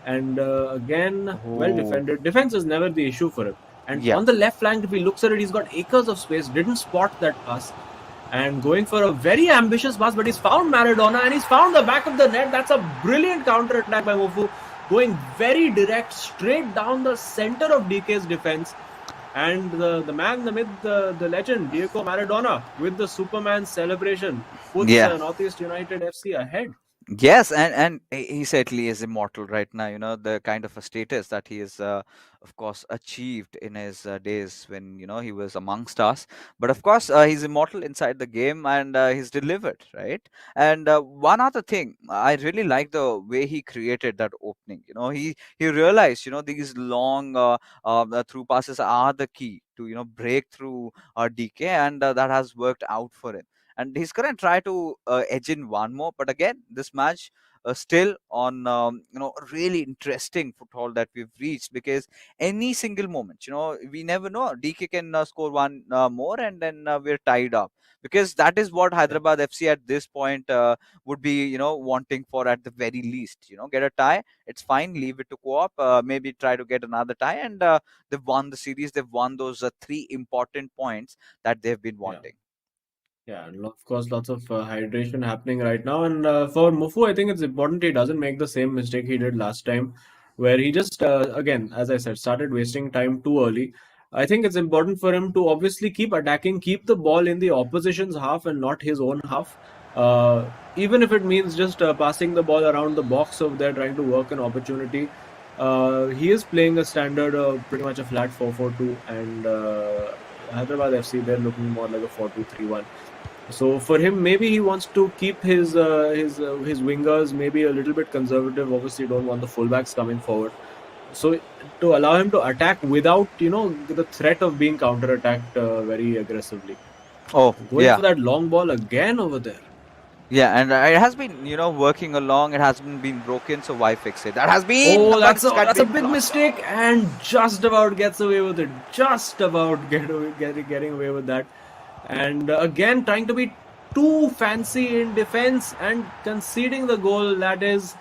And again, well defended. Defense is never the issue for him. And on the left flank, if he looks at it, he's got acres of space. Didn't spot that pass. And going for a very ambitious pass, but he's found Maradona and he's found the back of the net. That's a brilliant counter attack by Mufu, going very direct, straight down the center of DK's defense. And the man, the myth, the legend, Diego Maradona, with the Superman celebration, puts Northeast United FC ahead. Yes, and he certainly is immortal right now. The kind of a status that he is, of course, achieved in his days when he was amongst us. But of course, he's immortal inside the game, and he's delivered, right? And one other thing, I really like the way he created that opening. He realized, these long through passes are the key to break through DK, and that has worked out for him. And he's going to try to edge in one more. But again, this match still on, really interesting foothold that we've reached, because any single moment, we never know. DK can score one more, and then we're tied up. Because that is what Hyderabad FC at this point would be, wanting for at the very least. Get a tie. It's fine. Leave it to co-op. Maybe try to get another tie. And they've won the series. They've won those 3 important points that they've been wanting. Yeah, and of course, lots of hydration happening right now. And for Mufu, I think it's important he doesn't make the same mistake he did last time, where he just, again, as I said, started wasting time too early. I think it's important for him to obviously keep attacking, keep the ball in the opposition's half and not his own half. Even if it means just passing the ball around the box over there, trying to work an opportunity. He is playing a standard, pretty much a flat 4-4-2, and Hyderabad FC, they're looking more like a 4-2-3-1. So for him, maybe he wants to keep his wingers maybe a little bit conservative. Obviously, don't want the fullbacks coming forward. So to allow him to attack without the threat of being counter-attacked very aggressively. Oh, Going yeah. for that long ball again over there. Yeah, and it has been, working along. It hasn't been broken, so why fix it? That has been. Oh, that's that's a big mistake, and just about gets away with it. Just about getting away with that. And again, trying to be too fancy in defense and conceding the goal. That is,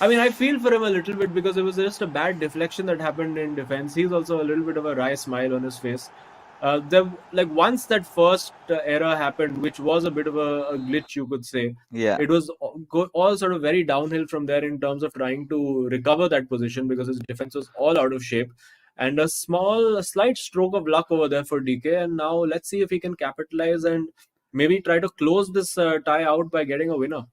I mean, I feel for him a little bit because it was just a bad deflection that happened in defense. He's also a little bit of a wry smile on his face. Once that first error happened, which was a bit of a glitch, you could say. Yeah. It was all sort of very downhill from there in terms of trying to recover that position because his defense was all out of shape. And a slight stroke of luck over there for DK. And now let's see if he can capitalize and maybe try to close this tie out by getting a winner.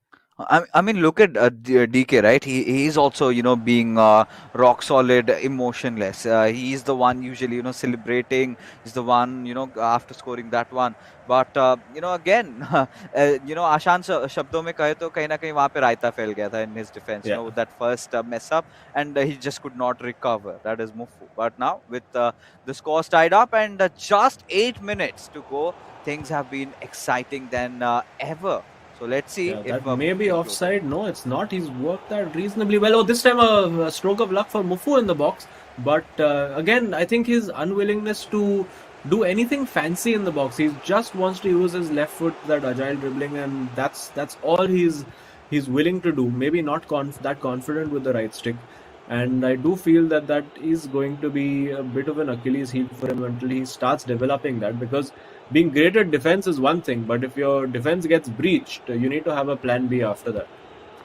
I mean, look at DK, right? He's also, being rock solid, emotionless. He's the one usually, celebrating. He's the one, after scoring that one. But again, आसान शब्दों में कहे तो कहीं ना कहीं वहाँ पे रायता फैल गया था in his defense. Yeah. With that first mess up, and he just could not recover. That is Mufu. But now with the scores tied up and just 8 minutes to go, things have been exciting than ever. So let's see if that may be offside. No, it's not. He's worked that reasonably well. Oh, this time a stroke of luck for Mufu in the box. But again, I think his unwillingness to do anything fancy in the box. He just wants to use his left foot, that agile dribbling, and that's all he's willing to do. Maybe not that confident with the right stick. And I do feel that is going to be a bit of an Achilles heel for him until he starts developing that, because being great at defense is one thing, but if your defense gets breached, you need to have a plan B after that.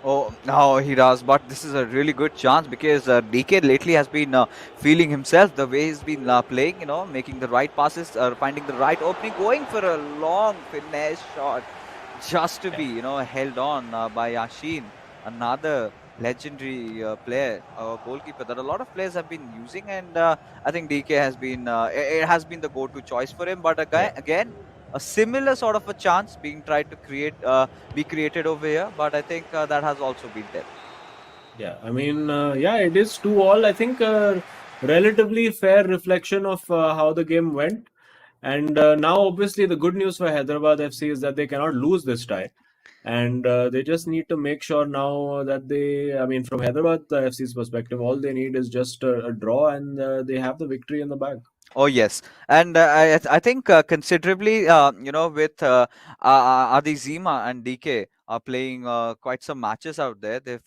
Oh, no, he does. But this is a really good chance because DK lately has been feeling himself the way he's been playing, making the right passes, finding the right opening, going for a long finesse shot just to be, held on by Yashin, another legendary player, goalkeeper that a lot of players have been using, and I think DK has been it has been the go-to choice for him. But again, a similar sort of a chance being tried to be created over here, but I think that has also been there. Yeah, I mean, it is 2-2. I think a relatively fair reflection of how the game went. And now, obviously, the good news for Hyderabad FC is that they cannot lose this tie. And they just need to make sure now that from Hyderabad FC's perspective, all they need is just a draw, and they have the victory in the bag. Oh yes, and I think considerably, with Adi Zima and DK are playing quite some matches out there. They've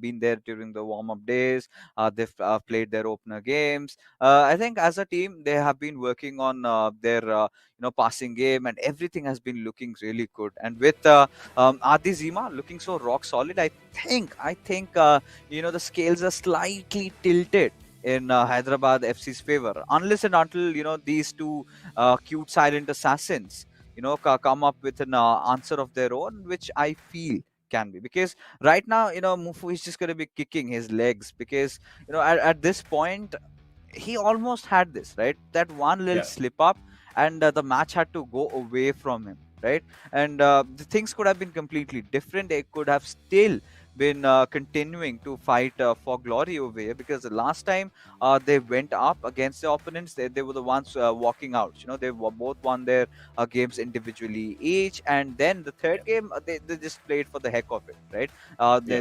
been there during the warm-up days. They've played their opener games. I think as a team, they have been working on their passing game, and everything has been looking really good. And with Adi Zima looking so rock solid, I think the scales are slightly tilted in Hyderabad FC's favor, unless and until these two cute silent assassins come up with an answer of their own, which I feel can be, because right now Mufu is just going to be kicking his legs, because at this point he almost had this, right, that one little slip up, and the match had to go away from him, right, and the things could have been completely different. They could have still been continuing to fight for glory over here, because the last time they went up against the opponents, they were the ones walking out. They both won their games individually each, and then the third game they just played for the heck of it, right?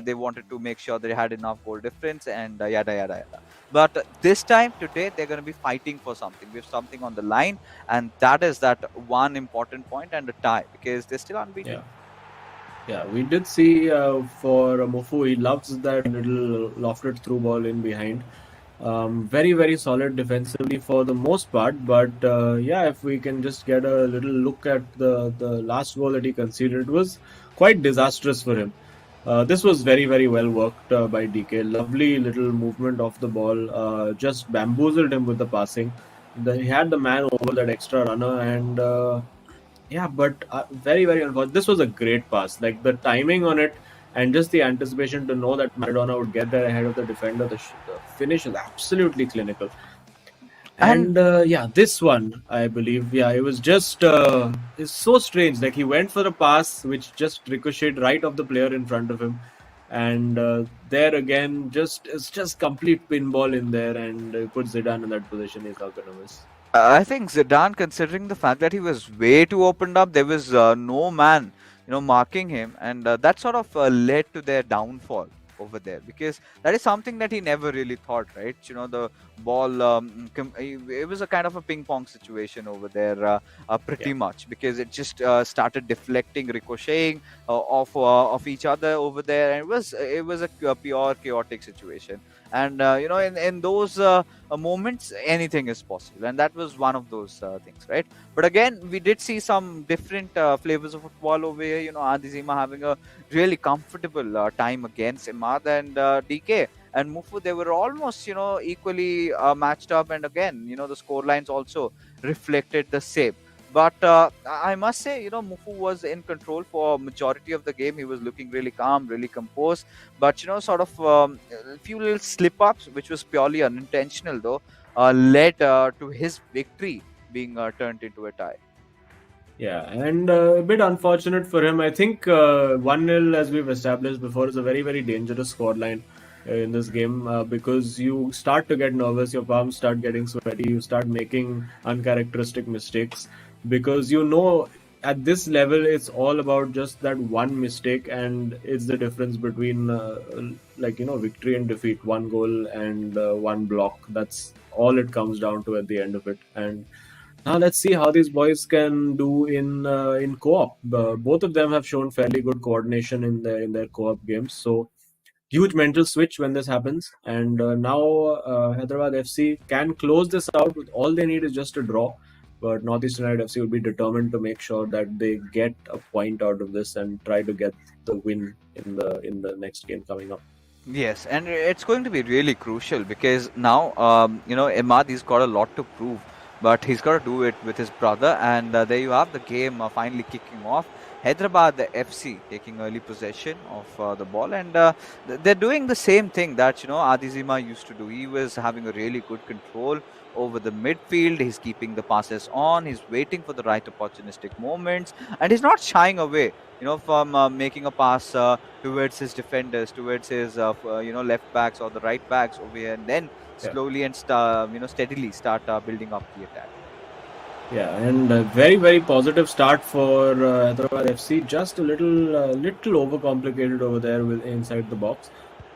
They wanted to make sure they had enough goal difference and yada yada yada. But this time today they're going to be fighting for something. We have something on the line, and that is that one important point and a tie, because they're still unbeaten. Yeah, we did see for Mufu, he loves that little lofted through ball in behind. Very, very solid defensively for the most part. But if we can just get a little look at the last goal that he conceded, it was quite disastrous for him. This was very, very well worked by DK. Lovely little movement of the ball. Just bamboozled him with the passing. he had the man over that extra runner, and but very, very unfortunate. This was a great pass. Like the timing on it, and just the anticipation to know that Maradona would get there ahead of the defender. The finish is absolutely clinical. And this one, I believe, it was just it's so strange. Like he went for a pass which just ricocheted right off the player in front of him, and there again, it's just complete pinball in there, and put Zidane in that position. He's not gonna miss. I think Zidane, considering the fact that he was way too opened up, there was no man, marking him, and that sort of led to their downfall over there, because that is something that he never really thought, right? The ball, it was a kind of a ping pong situation over there, pretty much, because it just started deflecting, ricocheting of each other over there, and it was a pure chaotic situation. And in those moments, anything is possible, and that was one of those things, right? But again, we did see some different flavors of football over here. Adizima having a really comfortable time against Imad and DK and Mufu. They were almost equally matched up, and again, the score lines also reflected the same. But I must say, Mufu was in control for majority of the game. He was looking really calm, really composed. But, sort of a few little slip-ups, which was purely unintentional, though, led to his victory being turned into a tie. Yeah, and a bit unfortunate for him. I think 1-0, as we've established before, is a very, very dangerous scoreline in this game because you start to get nervous, your palms start getting sweaty, you start making uncharacteristic mistakes, because at this level it's all about just that one mistake, and it's the difference between victory and defeat. One goal and one block, that's all it comes down to at the end of it. And now let's see how these boys can do in co-op. Both of them have shown fairly good coordination in their co-op games, so huge mental switch when this happens. And now Hyderabad FC can close this out. All they need is just a draw. But Northeast United FC will be determined to make sure that they get a point out of this and try to get the win in the next game coming up. Yes, and it's going to be really crucial, because now, Imad, he's got a lot to prove, but he's got to do it with his brother. And there you have the game finally kicking off. Hyderabad FC taking early possession of the ball, and they're doing the same thing that Adizima used to do. He was having a really good control over the midfield. He's keeping the passes on. He's waiting for the right opportunistic moments, and he's not shying away, from making a pass towards his defenders, towards his left backs or the right backs over here, and then slowly and steadily start building up the attack. Yeah, and a very, very positive start for Hyderabad FC. Just a little overcomplicated over there inside the box.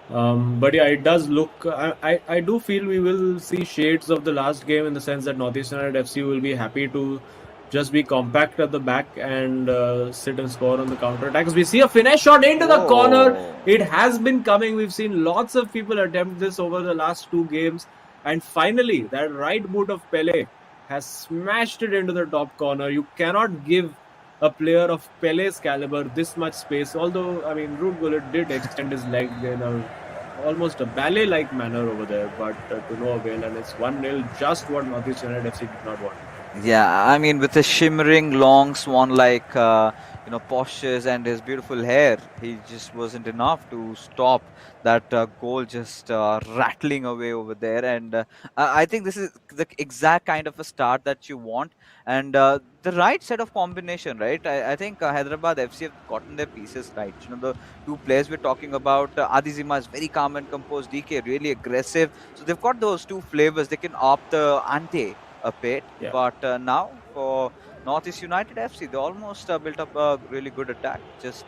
But yeah, it does look. I do feel we will see shades of the last game, in the sense that Northeast United FC will be happy to just be compact at the back and sit and score on the counter attacks. We see a finesse shot into the corner. It has been coming. We've seen lots of people attempt this over the last two games, and finally, that right boot of Pele has smashed it into the top corner. You cannot give a player of Pele's caliber this much space. Although, I mean, Ruud Gullit did extend his leg in almost a ballet-like manner over there, but to no avail. And it's 1-0, just what Northeast United FC did not want. Yeah, I mean, with his shimmering, long, swan-like, postures and his beautiful hair, he just wasn't enough to stop that goal just rattling away over there. And I think this is the exact kind of a start that you want, and the right set of combination, right? I think Hyderabad FC have gotten their pieces right. The two players we're talking about, Adizima is very calm and composed, DK really aggressive. So they've got those two flavors. They can up the ante a bit, but now for Northeast United FC, they almost built up a really good attack, just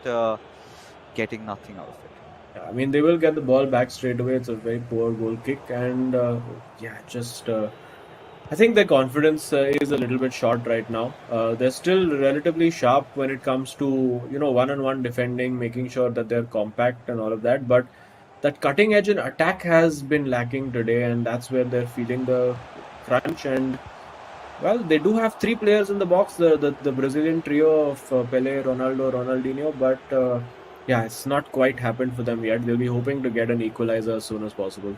getting nothing out of it. Yeah, I mean, they will get the ball back straight away. It's a very poor goal kick, and I think their confidence is a little bit short right now. They're still relatively sharp when it comes to one-on-one defending, making sure that they're compact and all of that, but that cutting edge in attack has been lacking today, and that's where they're feeling the crunch. And well, they do have three players in the box, the Brazilian trio of Pele, Ronaldo, Ronaldinho, but it's not quite happened for them yet. They'll be hoping to get an equalizer as soon as possible.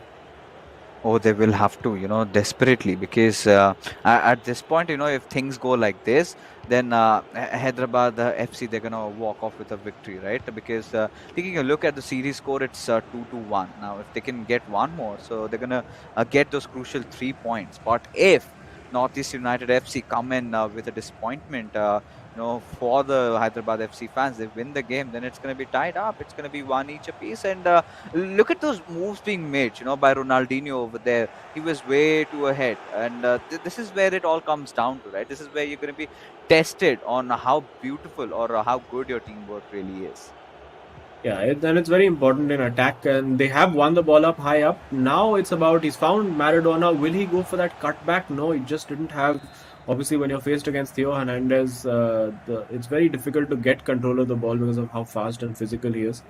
Oh, they will have to, desperately, because at this point, if things go like this, then Hyderabad FC, they're gonna walk off with a victory, right? Because taking a look at the series score, it's 2-1. Now, if they can get one more, so they're gonna get those crucial 3 points. But if Northeast United FC come in with a disappointment, for the Hyderabad FC fans, they win the game, then it's gonna be tied up. It's gonna be one each apiece, and look at those moves being made, by Ronaldinho over there. He was way too ahead, and this is where it all comes down to, right? This is where you're going to be tested on how beautiful or how good your teamwork really is. Yeah, and it's very important in attack, and they have won the ball up high up. Now it's about, he's found Maradona. Will he go for that cutback? No, he just didn't have. Obviously, when you're faced against Theo Hernandez, it's very difficult to get control of the ball because of how fast and physical he is.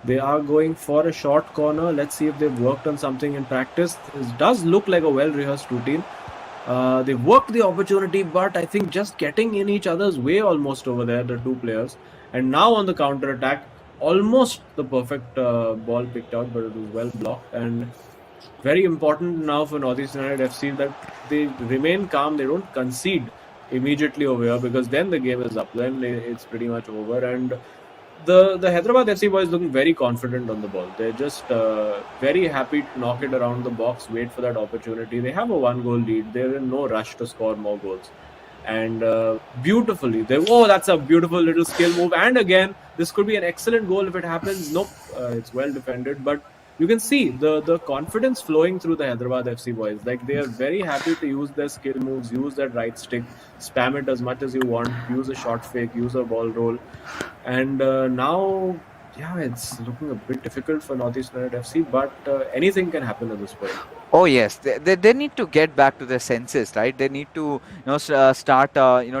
They are going for a short corner. Let's see if they've worked on something in practice. This does look like a well-rehearsed routine. They've worked the opportunity, but I think just getting in each other's way almost over there, the two players. And now on the counter-attack, almost the perfect ball picked out, but it was well blocked. And very important now for Northeast United FC that they remain calm. They don't concede immediately over here, because then the game is up. Then it's pretty much over. And the Hyderabad FC boys looking very confident on the ball. They're just very happy to knock it around the box, wait for that opportunity. They have a 1-goal lead. They're in no rush to score more goals. And beautifully, that's a beautiful little skill move. And again, this could be an excellent goal if it happens. Nope, it's well defended. But you can see the confidence flowing through the Hyderabad FC boys. Like, they are very happy to use their skill moves, use that right stick, spam it as much as you want, use a shot fake, use a ball roll. And now, it's looking a bit difficult for Northeast United FC, but anything can happen at this point. Oh yes, they need to get back to their senses, right? They need to start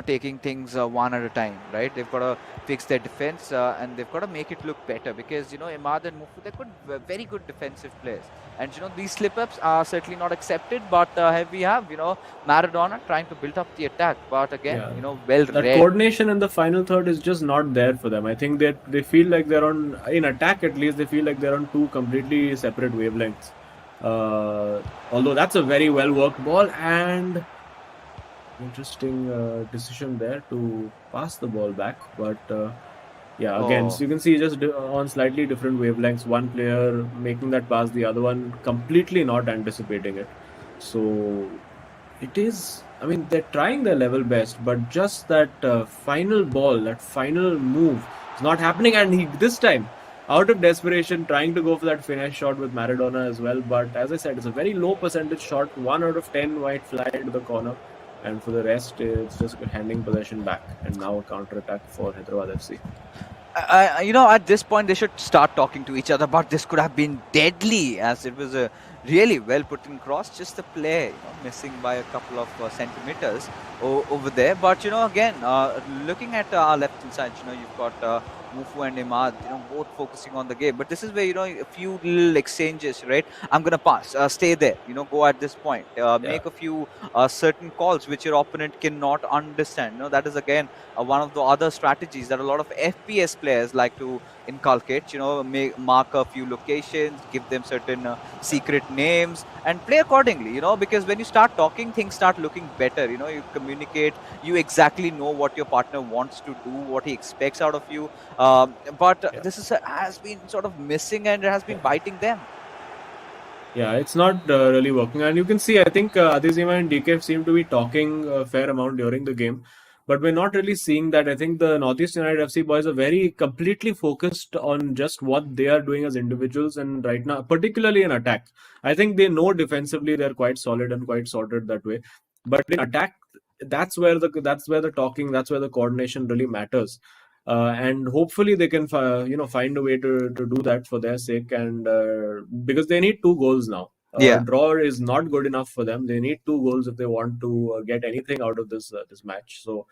taking things one at a time, right? They've got to fix their defense and they've got to make it look better, because Imad and Mufu, they're very good defensive players, and these slip-ups are certainly not accepted. But we have Maradona trying to build up the attack, but again well that read. coordination in the final third is just not there for them. I think that they feel like they're on, in attack at least, they feel like they're on two completely separate wavelengths. Although that's a very well worked ball, and interesting decision there to pass the ball back. But again, so you can see just on slightly different wavelengths, one player making that pass, the other one completely not anticipating it. So it is, I mean, they're trying their level best, but just that final ball, that final move is not happening. And this time, out of desperation, trying to go for that finesse shot with Maradona as well. But as I said, it's a very low percentage shot. 1 out of 10 might fly into the corner. And for the rest, it's just handing possession back. And now a counter-attack for Hyderabad FC. At this point, they should start talking to each other. But this could have been deadly, as it was a really well put in cross. Just the play missing by a couple of centimeters over there. But, again, looking at our left-hand side, you've got Mufu and Imad, both focusing on the game. But this is where, a few little exchanges, right? I'm going to pass, stay there, go at this point, make a few certain calls which your opponent cannot understand. That is, again, one of the other strategies that a lot of FPS players like to inculcate, mark a few locations, give them certain secret names and play accordingly, because when you start talking, things start looking better. You communicate, you exactly know what your partner wants to do, what he expects out of you. But this has been sort of missing, and it has been biting them. Yeah, it's not really working. And you can see, I think Adizima and DK seem to be talking a fair amount during the game. But we're not really seeing that. I think the Northeast United FC boys are very completely focused on just what they are doing as individuals. And right now, particularly in attack, I think they know defensively they're quite solid and quite sorted that way. But in attack, that's where the talking, that's where the coordination really matters. And hopefully they can find a way to do that for their sake, and because they need 2 goals now. A draw is not good enough for them. They need 2 goals if they want to get anything out of this match. So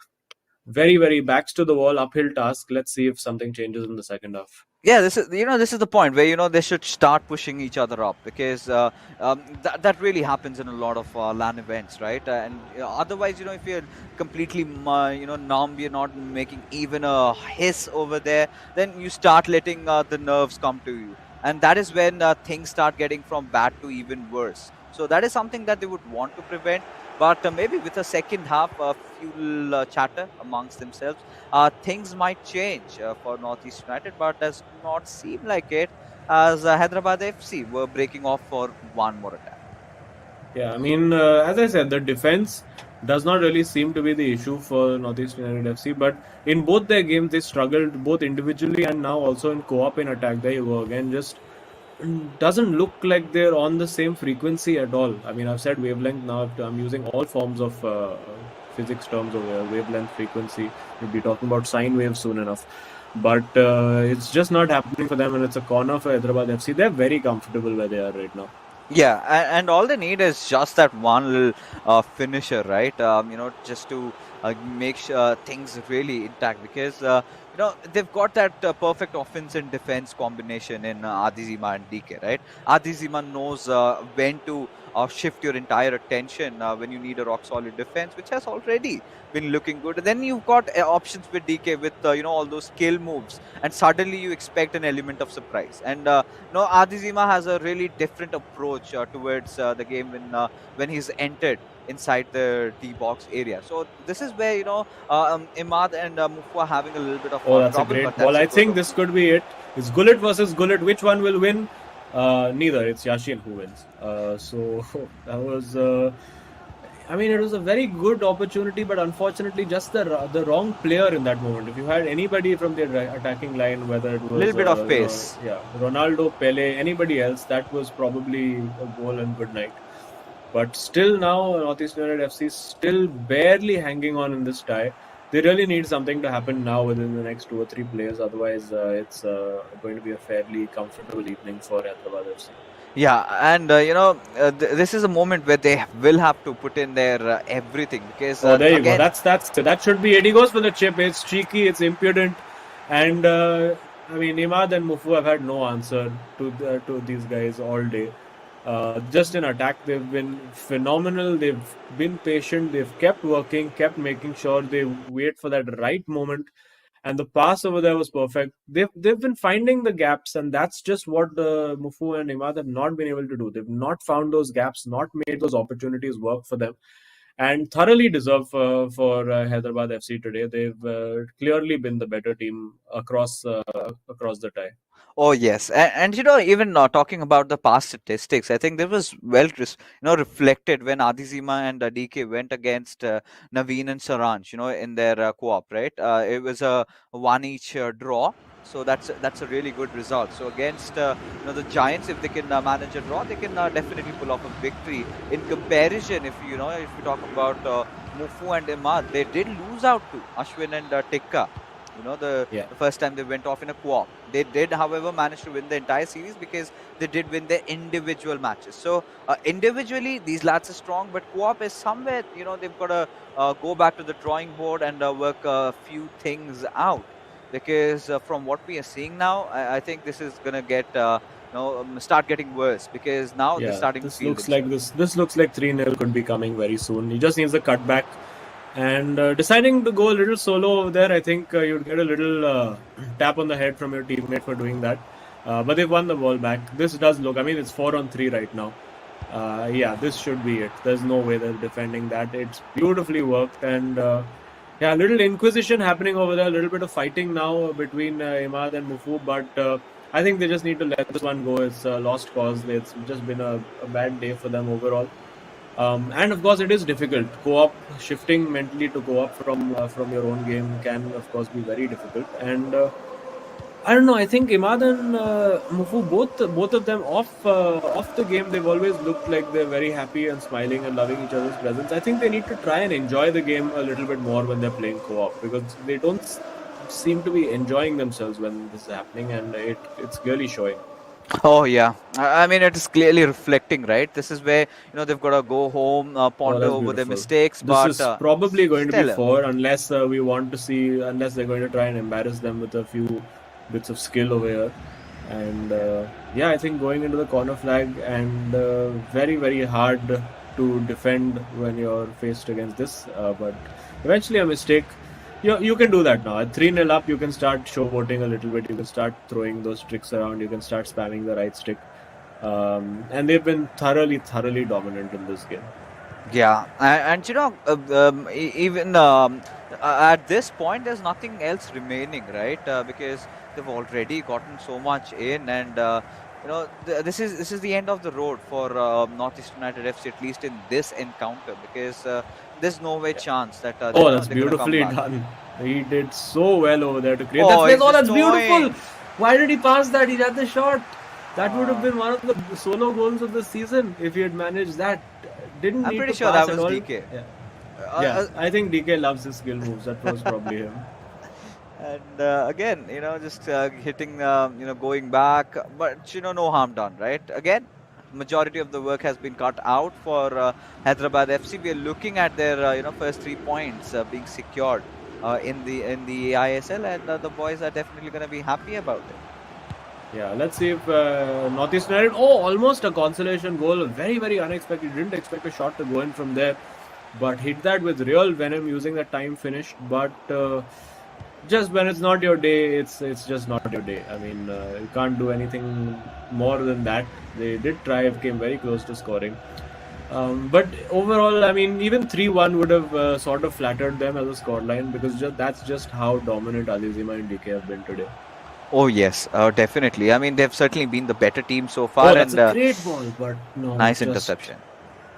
very, very backs to the wall, uphill task. Let's see if something changes in the second half. Yeah, this is the point where they should start pushing each other up, because that really happens in a lot of LAN events, right? And otherwise, if you're completely numb, you're not making even a hiss over there, then you start letting the nerves come to you, and that is when things start getting from bad to even worse. So that is something that they would want to prevent. But maybe with a second half fuel chatter amongst themselves, things might change for Northeast United, but does not seem like it, as Hyderabad FC were breaking off for one more attack. Yeah, I mean, as I said, the defense does not really seem to be the issue for Northeast United FC, but in both their games, they struggled both individually and now also in co-op in attack. There you go again, just doesn't look like they're on the same frequency at all. I mean, I've said wavelength now, I'm using all forms of physics terms over here, wavelength, frequency. We'll be talking about sine waves soon enough. But it's just not happening for them, and it's a corner for Hyderabad FC. They're very comfortable where they are right now. Yeah, and all they need is just that one little finisher, right? Just to make sure things really intact, because they've got that perfect offense and defense combination in Adizima and DK, right? Adizima knows when to shift your entire attention when you need a rock solid defense, which has already been looking good. And then you've got options with DK with all those skill moves, and suddenly you expect an element of surprise. And Adizima has a really different approach towards the game when he's entered inside the D box area. So this is where Imad and Mufu are having a little bit of that's trouble. a great ball. I think this could be it. It's Gullit versus Gullit. Which one will win? Neither. It's Yashin who wins. So that was. It was a very good opportunity, but unfortunately, just the wrong player in that moment. If you had anybody from the attacking line, whether it was a little bit of pace, Ronaldo, Pele, anybody else, that was probably a goal and good night. But still now, Northeast United FC still barely hanging on in this tie. They really need something to happen now within the next 2 or 3 players. Otherwise, it's going to be a fairly comfortable evening for Hyderabad FC. Yeah, and this is a moment where they will have to put in their everything, because there you go. That should be it. He goes for the chip. It's cheeky. It's impudent, and Imad and Mufu have had no answer to these guys all day. Just in attack, they've been phenomenal. They've been patient. They've kept working, kept making sure they wait for that right moment. And the pass over there was perfect. They've been finding the gaps, and that's just what Mufu and Imad have not been able to do. They've not found those gaps, not made those opportunities work for them, and thoroughly deserve for Hyderabad FC today. They've clearly been the better team across the tie. Oh yes, and even talking about the past statistics, I think there was reflected when Adizima and DK went against Naveen and Saranj, in their co-op, right? It was a 1-1 draw, so that's a really good result. So against the Giants, if they can manage a draw, they can definitely pull off a victory. In comparison, if you talk about Mufu and Imad, they did lose out to Ashwin and Tikka. The first time they went off in a co-op. They did, however, manage to win the entire series because they did win their individual matches. So individually, these lads are strong, but co-op is somewhere, they've got to go back to the drawing board and work a few things out. Because from what we are seeing now, I think this is going to get start getting worse, because now they're starting to feel looks like this looks like 3-0 could be coming very soon. He just needs a cutback. And deciding to go a little solo over there, I think you'd get a little tap on the head from your teammate for doing that. But they've won the ball back. This does look, it's 4-on-3 right now. This should be it. There's no way they're defending that. It's beautifully worked. And a little inquisition happening over there. A little bit of fighting now between Imad and Mufu. But I think they just need to let this one go. It's a lost cause. It's just been a bad day for them overall. And of course, it is difficult. Co-op, shifting mentally to co-op from your own game can, of course, be very difficult. And I don't know. I think Imad and Mufu, both of them off the game, they've always looked like they're very happy and smiling and loving each other's presence. I think they need to try and enjoy the game a little bit more when they're playing co-op, because they don't seem to be enjoying themselves when this is happening, and it's clearly showing. Oh yeah, it is clearly reflecting, right? This is where they've got to go home, ponder over their mistakes. This is probably going to be 4, unless we want to see, unless they're going to try and embarrass them with a few bits of skill over here. And I think going into the corner flag, and very, very hard to defend when you're faced against this. But eventually a mistake. You can do that now. At 3-0 up, you can start showboating a little bit. You can start throwing those tricks around. You can start spamming the right stick. And they've been thoroughly dominant in this game. Yeah, and even at this point, there's nothing else remaining, right? Because they've already gotten so much in, and this is the end of the road for Northeast United FC, at least in this encounter, because there's no way chance that Oh, that's they're gonna come beautifully back. done. He did so well over there to create Oh, that space. he's Oh, that's just beautiful. throwing. Why did he pass that? He had the shot. That would have Uh, been one of the solo goals of the season if he had managed that. Didn't I'm need pretty to sure pass that at was all. DK. Yeah. Uh, Yeah, uh, I think DK loves his skill moves. That was probably him. And again, just hitting, going back, but no harm done, right? Again, majority of the work has been cut out for Hyderabad FC. We are looking at their, first 3 points being secured in the eISL, and the boys are definitely going to be happy about it. Yeah, let's see if Northeast United. Oh, almost a consolation goal. Very, very unexpected. Didn't expect a shot to go in from there, but hit that with real venom using that time finish. But just when it's not your day, it's just not your day. I mean, you can't do anything more than that. They did try, came very close to scoring. But overall, I mean, even 3-1 would have sort of flattered them as a scoreline because that's just how dominant Alizima and DK have been today. Oh yes, definitely. I mean, they've certainly been the better team so far, Oh, that's and a great ball, but no, nice just interception.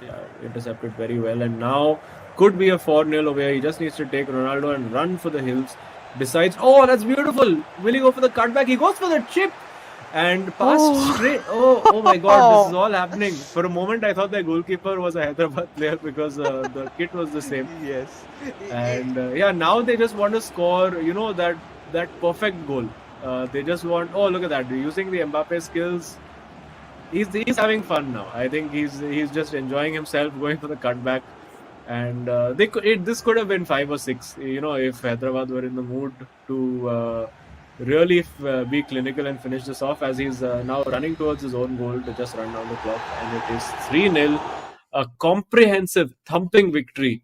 yeah, intercepted very well. And now could be a 4-0 away. He just needs to take Ronaldo and run for the hills. Decides, oh, that's beautiful. Will he go for the cutback? He goes for the chip and passed straight. Oh my God, this is all happening. For a moment, I thought the goalkeeper was a Hyderabad player because the kit was the same. Yes. And yeah, now they just want to score, that perfect goal. They just want, oh, look at that. Using the Mbappe skills, he's having fun now. I think he's just enjoying himself, going for the cutback. And this could have been 5 or 6, if Hyderabad were in the mood to really be clinical and finish this off, as he's now running towards his own goal to just run down the clock. And it is 3-0, a comprehensive thumping victory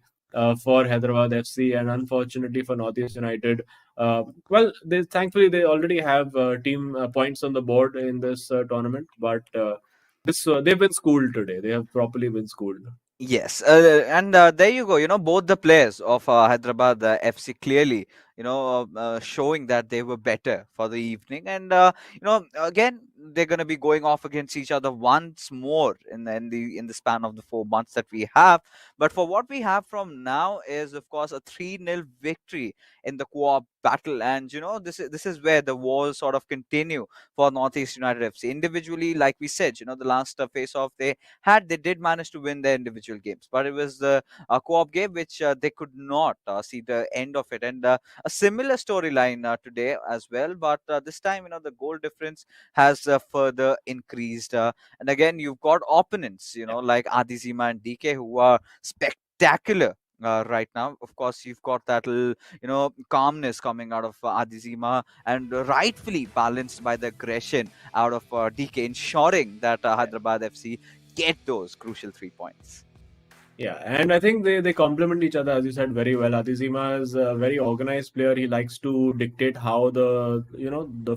for Hyderabad FC, and unfortunately for Northeast United. Well, thankfully they already have team points on the board in this tournament, but they've been schooled today. They have properly been schooled. Yes, and there you go. Both the players of Hyderabad FC clearly, showing that they were better for the evening. And again, they're going to be going off against each other once more in the span of the 4 months that we have. But for what we have from now is, of course, a 3-0 victory in the co-op battle. And this is where the wars sort of continue for Northeast United FC. Individually, like we said, the last face-off they did manage to win their individual games, but it was the co-op game which they could not see the end of it. And a similar storyline today as well, but this time the goal difference has further increased, and again you've got opponents like Adizima and DK who are spectacular right now. Of course, you've got that little, calmness coming out of Adizima, and rightfully balanced by the aggression out of DK, ensuring that Hyderabad FC get those crucial 3 points. Yeah, and I think they complement each other, as you said, very well. Adizima is a very organized player. He likes to dictate how the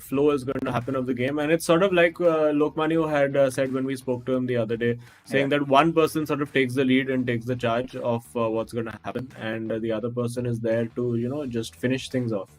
flow is going to happen of the game, and it's sort of like Lokmanu had said when we spoke to him the other day, saying that one person sort of takes the lead and takes the charge of what's going to happen, and the other person is there to just finish things off.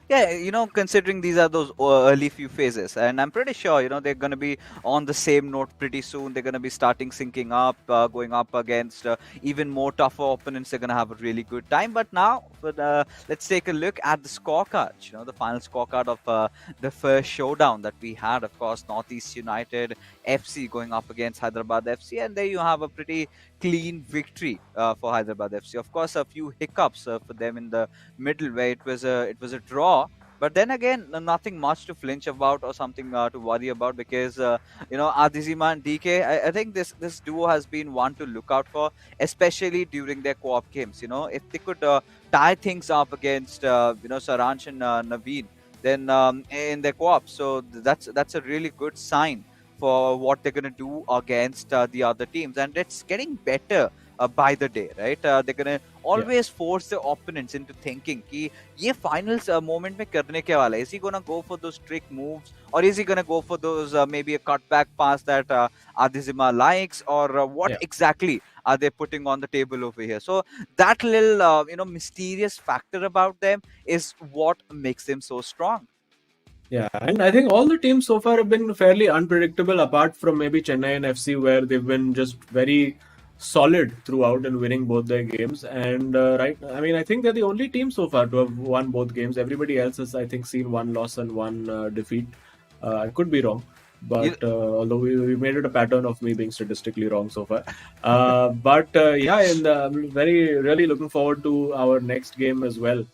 Yeah, considering these are those early few phases, and I'm pretty sure they're going to be on the same note pretty soon. They're going to be starting syncing up, going up against even more tougher opponents. They're going to have a really good time. But now, let's take a look at the scorecard. The final scorecard of the first showdown that we had. Of course, Northeast United FC going up against Hyderabad FC, and there you have a pretty clean victory for Hyderabad FC. Of course, a few hiccups for them in the middle where it was a draw. But then again, nothing much to flinch about or something to worry about, because Adizima and DK, I think this duo has been one to look out for, especially during their co-op games. If they could tie things up against Saransh and Naveen, then in their co-op, so that's a really good sign for what they're going to do against the other teams. And it's getting better by the day, right? They're gonna always force the opponents into thinking कि ये finals moment में करने क्या वाला है? Is he gonna go for those trick moves, or is he gonna go for those maybe a cutback pass that Adizima likes, or what exactly are they putting on the table over here? So that little mysterious factor about them is what makes them so strong. Yeah, and I think all the teams so far have been fairly unpredictable, apart from maybe Chennai and FC, where they've been just very solid throughout and winning both their games. And right, I mean, I think they're the only team so far to have won both games. Everybody else has, I think, seen one loss and one defeat. I could be wrong, but although we made it a pattern of me being statistically wrong so far. Yeah, and I'm really looking forward to our next game as well.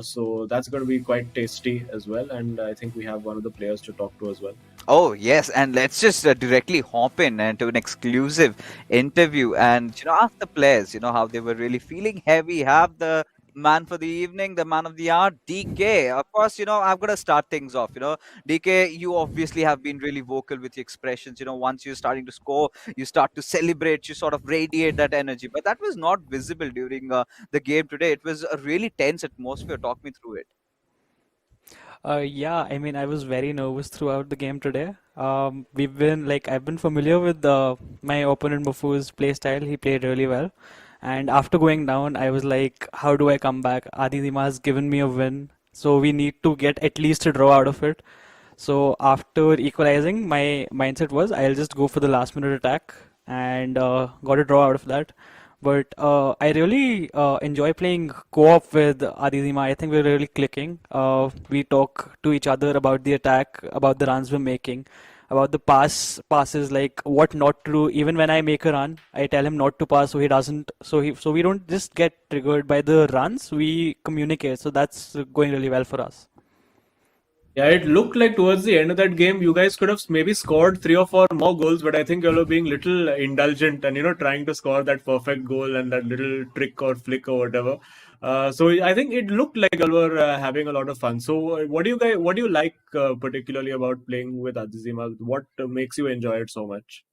So that's going to be quite tasty as well, and I think we have one of the players to talk to as well. Oh yes, and let's just directly hop in into an exclusive interview and ask the players how they were really feeling heavy. Have the man for the evening, the man of the hour, DK. Of course, I've got to start things off. DK, you obviously have been really vocal with your expressions. Once you're starting to score, you start to celebrate, you sort of radiate that energy. But that was not visible during the game today. It was a really tense atmosphere. Talk me through it. Yeah, I mean, I was very nervous throughout the game today. I've been familiar with my opponent Mufu's play style. He played really well. And after going down, I was like, how do I come back? Adizima has given me a win. So we need to get at least a draw out of it. So after equalizing, my mindset was I'll just go for the last minute attack and got a draw out of that. But I really enjoy playing co-op with Adizima. I think we're really clicking. We talk to each other about the attack, about the runs we're making, about the passes, like what not to do. Even when I make a run, I tell him not to pass, so he doesn't. So we don't just get triggered by the runs. We communicate. So that's going really well for us. Yeah, it looked like towards the end of that game, you guys could have maybe scored 3 or 4 more goals, but I think you were being little indulgent and trying to score that perfect goal and that little trick or flick or whatever. So I think it looked like you were having a lot of fun. So what do you like particularly about playing with Adizima? What makes you enjoy it so much?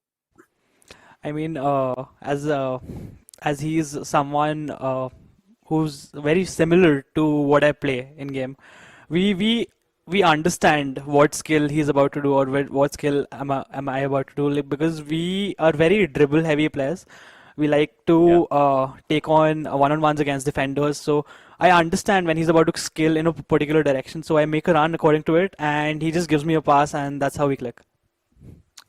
I mean, as he's someone who's very similar to what I play in game, we we we understand what skill he's about to do or what skill am I about to do, like, because we are very dribble heavy players. We like to take on one-on-ones against defenders. So I understand when he's about to skill in a particular direction. So I make a run according to it, and he just gives me a pass, and that's how we click.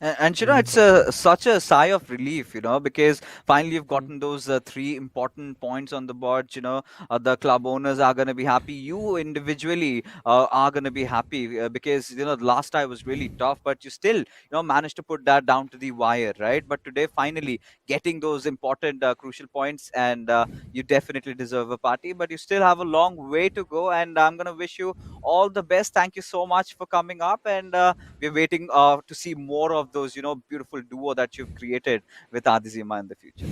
And it's such a sigh of relief, because finally you've gotten those 3 important points on the board. The club owners are going to be happy. You individually are going to be happy because the last time was really tough, but you still managed to put that down to the wire, right? But today, finally getting those important crucial points, and you definitely deserve a party. But you still have a long way to go, and I'm going to wish you all the best. Thank you so much for coming up, and we're waiting to see more of those beautiful duo that you've created with Adizima in the future.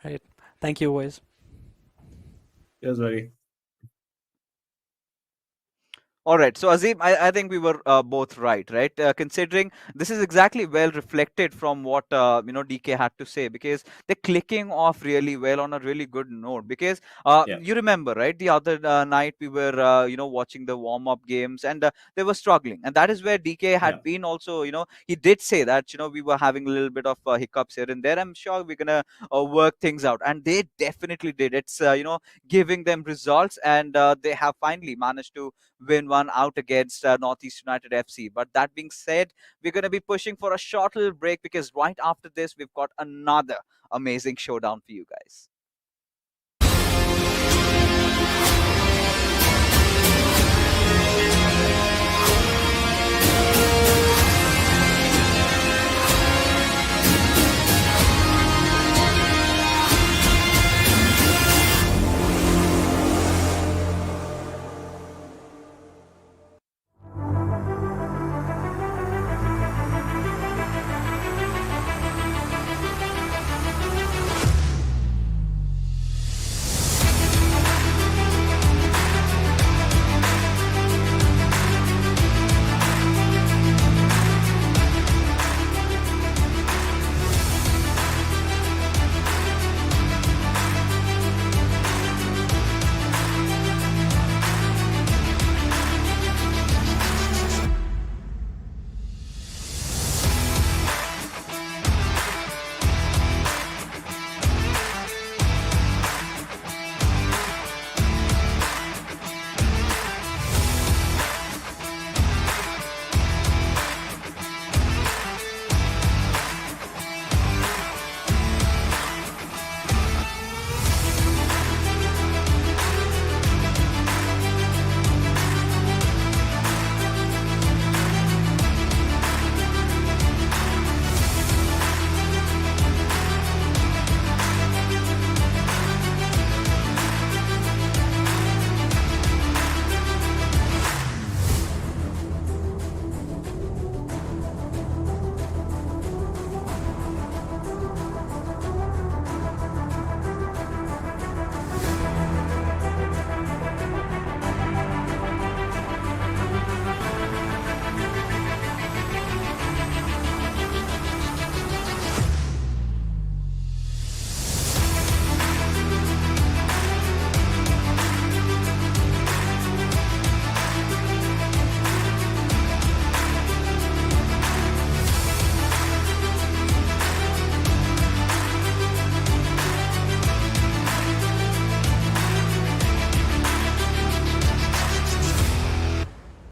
Right. Thank you, boys. Yes, very. All right, so Azim, I think we were both right? Considering this is exactly well reflected from what DK had to say, because they're clicking off really well on a really good note. Because you remember, right? The other night we were watching the warm up games, and they were struggling, and that is where DK had been also. He did say that we were having a little bit of hiccups here and there. I'm sure we're gonna work things out, and they definitely did. It's giving them results, and they have finally managed to win one out against Northeast United FC. But that being said, we're going to be pushing for a short little break, because right after this, we've got another amazing showdown for you guys.